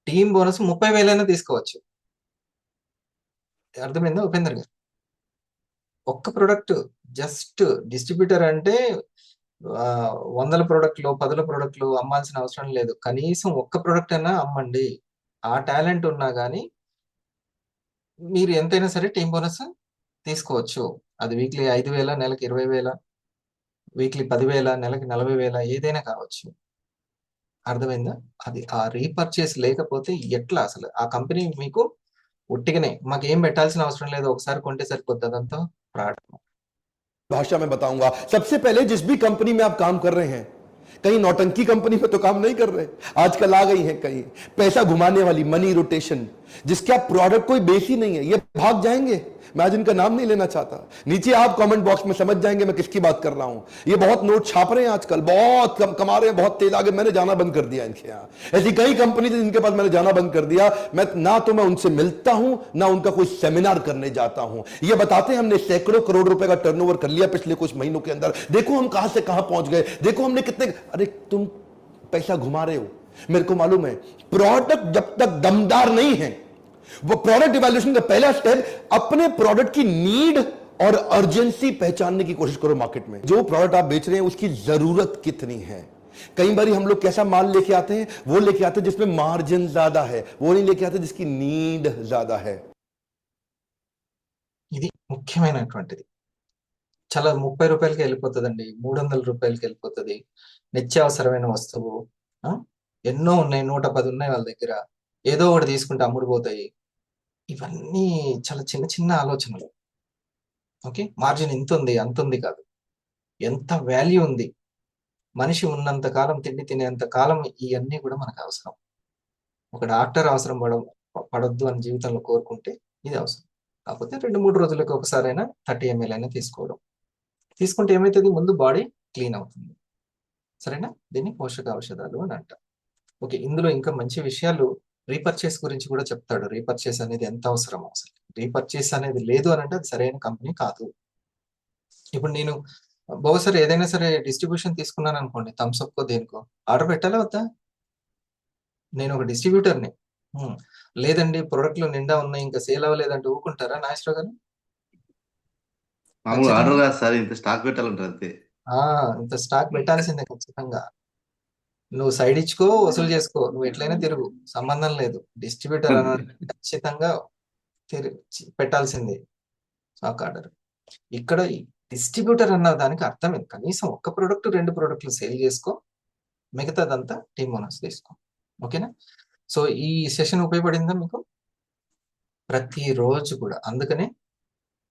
టీమ్ బోనస్ 30,000 తీసుకోవచ్చు. అర్థమైందా ఉపేందర్ గారు? ఒక్క ప్రొడక్ట్, జస్ట్ డిస్ట్రిబ్యూటర్ అంటే 100 ప్రోడక్ట్లు 10 ప్రోడక్ట్లు అమ్మాల్సిన అవసరం లేదు. కనీసం ఒక్క ప్రొడక్ట్ అయినా అమ్మండి. ఆ టాలెంట్ ఉన్నా కానీ మీరు ఎంతైనా సరే టీమ్ బోనస్ తీసుకోవచ్చు. అది వీక్లీ 5,000, నెలకి 20,000, వీక్లీ 10,000, నెలకి 40,000 ఏదైనా కావచ్చు. అర్థమైందా? అది ఆ రీపర్చేస్ లేకపోతే ఎట్లా అసలు ఆ కంపెనీ మీకు ఉట్టిగానే మాకేం పెట్టాల్సిన అవసరం లేదు, ఒకసారి కొంటే సరిపోతుంది, అదంతా ఫ్రాడ్. भाषा में बताऊंगा। सबसे पहले जिस भी कंपनी में आप काम कर रहे हैं, कहीं नौटंकी कंपनी में तो काम नहीं कर रहे, आजकल आ गई है कहीं पैसा घुमाने वाली मनी रोटेशन, जिसका प्रोडक्ट कोई बेच ही नहीं है, ये भाग जाएंगे। मैं आज इनका नाम नहीं लेना चाहता, नीचे आप कमेंट बॉक्स में समझ जाएंगे मैं किसकी बात कर रहा हूं। ये बहुत नोट छाप रहे हैं आजकल, बहुत कमा रहे हैं, बहुत तेज आगे। मैंने जाना बंद कर दिया इनके यहाँ। ऐसी कई कंपनी थी जिनके पास मैंने जाना बंद कर दिया। मैं ना तो मैं उनसे मिलता हूं, ना उनका कोई सेमिनार करने जाता हूं। ये बताते हैं हमने सैकड़ों करोड़ रुपए का टर्नओवर कर लिया पिछले कुछ महीनों के अंदर, देखो हम कहां से कहां पहुंच गए, देखो हमने कितने। अरे तुम पैसा घुमा रहे हो, मेरे को मालूम है। प्रोडक्ट जब तक दमदार नहीं है, वो प्रोडक्ट इवैल्यूएशन का पहला स्टेप अपने प्रोडक्ट की नीड और अर्जेंसी पहचानने की कोशिश करो मार्केट में। जो प्रोडक्ट आप बेच रहे हैं उसकी जरूरत कितनी है। कई बार हम लोग कैसा माल लेके आते हैं, वो लेके आते हैं जिसमें मार्जिन ज्यादा है, वो नहीं लेके आते जिसकी नीड ज्यादा है। ఇది ముఖ్యమైనటువంటిది. చాలా 30 రూపాయలకి వెళ్ళిపోతుందండి, 300 రూపాయలకి వెళ్ళిపోతుంది నిత్యావసరమైన వస్తువు. ఆ? ఎన్నో ఉన్నాయి, 110 ఉన్నాయి వాళ్ళ దగ్గర, ఏదో ఒకటి తీసుకుంటే అమ్ముడుపోతాయి. ఇవన్నీ చాలా చిన్న చిన్న ఆలోచనలు. ఓకే, మార్జిన్ ఇంత ఉంది అంత ఉంది కాదు, ఎంత వాల్యూ ఉంది. మనిషి ఉన్నంత కాలం, తిండి తినేంత కాలం ఇవన్నీ కూడా మనకు అవసరం. ఒక డాక్టర్ అవసరం పడొద్దు అని జీవితంలో కోరుకుంటే ఇది అవసరం. కాకపోతే 2-3 రోజులకు ఒకసారైనా 30 ml అయినా తీసుకుంటే ఏమవుతుంది, ముందు బాడీ క్లీన్ అవుతుంది. సరేనా? దీన్ని పోషక ఔషధాలు అని అంటారు. ఓకే, ఇందులో ఇంకా మంచి విషయాలు రీపర్చేస్ గురించి కూడా చెప్తాడు. రీపర్చేస్ అనేది ఎంత అవసరమో, అసలు రీపర్చేస్ అనేది లేదు అని అంటే అది సరైన కంపెనీ కాదు. ఇప్పుడు నేను బహుశా ఏదైనా సరే డిస్ట్రిబ్యూషన్ తీసుకున్నాను అనుకోండి, థమ్స్అప్ కో దేనికో ఆర్డర్ పెట్టాలా వద్దా? నేను ఒక డిస్ట్రిబ్యూటర్ని. లేదండి ప్రొడక్ట్లు నిండా ఉన్నాయి ఇంకా సేల్ అవ్వలేదంటే ఊరుకుంటారా నాగేశ్వరరావు గారు? మామూలు ఆర్డర్ కాదు సార్, ఇంత స్టాక్ పెట్టాలంటారు అంతే. ఇంత స్టాక్ పెట్టాల్సిందే ఖచ్చితంగా. నువ్వు సైడ్ ఇచ్చుకో, వసూలు చేసుకో, నువ్వు ఎట్లయినా తిరుగు, సంబంధం లేదు. డిస్ట్రిబ్యూటర్ అనేది ఖచ్చితంగా పెట్టాల్సిందే స్టాక్ ఆర్డర్. ఇక్కడ డిస్ట్రిబ్యూటర్ అన్న దానికి అర్థం ఏంటి? కనీసం 1 ప్రోడక్ట్ 2 ప్రోడక్ట్లు సేల్ చేసుకో, మిగతాదంతా టీమ్ బోనస్ తీసుకో. ఓకేనా? సో ఈ సెషన్ ఉపయోగపడిందా మీకు? ప్రతిరోజు కూడా అందుకనే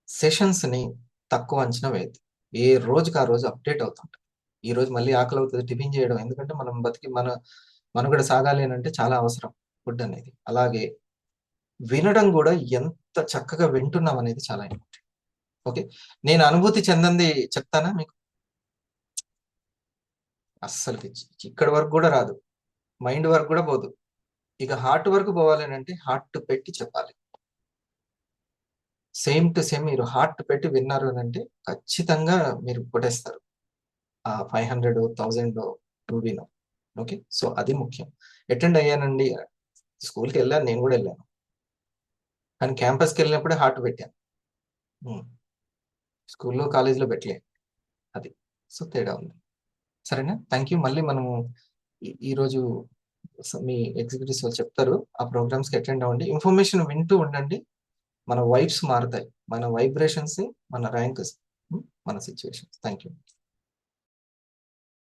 సెషన్స్ ని తక్కువ అంచనా వేయద్దు. ఏ రోజుకి ఆ రోజు అప్డేట్ అవుతుంటాయి. ఈ రోజు మళ్ళీ ఆకలి అవుతుంది, టిఫిన్ చేయడం, ఎందుకంటే మనం బతికి మనుగడ సాగాలి అని అంటే చాలా అవసరం ఫుడ్ అనేది. అలాగే వినడం కూడా ఎంత చక్కగా వింటున్నాం అనేది చాలా ఇంపార్టెంట్. ఓకే, నేను అనుభూతి చెందంది చెప్తానా మీకు? అస్సలు ఇక్కడ వరకు కూడా రాదు, మైండ్ వరకు కూడా పోదు. ఇక హార్ట్ వరకు పోవాలి అంటే హార్ట్ పెట్టి చెప్పాలి. సేమ్ టు సేమ్ మీరు హార్ట్ పెట్టి విన్నారు అని అంటే ఖచ్చితంగా మీరు కొట్టేస్తారు ఆ 500, 1000 రూబీనో. ఓకే, సో అది ముఖ్యం. అటెండ్ అయ్యానండి, స్కూల్కి వెళ్ళాను, నేను కూడా వెళ్ళాను, కానీ క్యాంపస్కి వెళ్ళినప్పుడే హార్ట్ పెట్టాను, స్కూల్లో కాలేజీలో పెట్టలేదు. అది సో తేడా ఉంది. సరేనా? Thank you. మళ్ళీ మనము ఈరోజు మీ ఎగ్జిక్యూటివ్స్ వాళ్ళు చెప్తారు, ఆ ప్రోగ్రామ్స్కి అటెండ్ అవ్వండి, ఇన్ఫర్మేషన్ వింటూ ఉండండి. మన వైబ్స్ మారుతాయి, మన వైబ్రేషన్స్, మన ర్యాంక్స్, మన సిచ్యువేషన్స్. Thank you.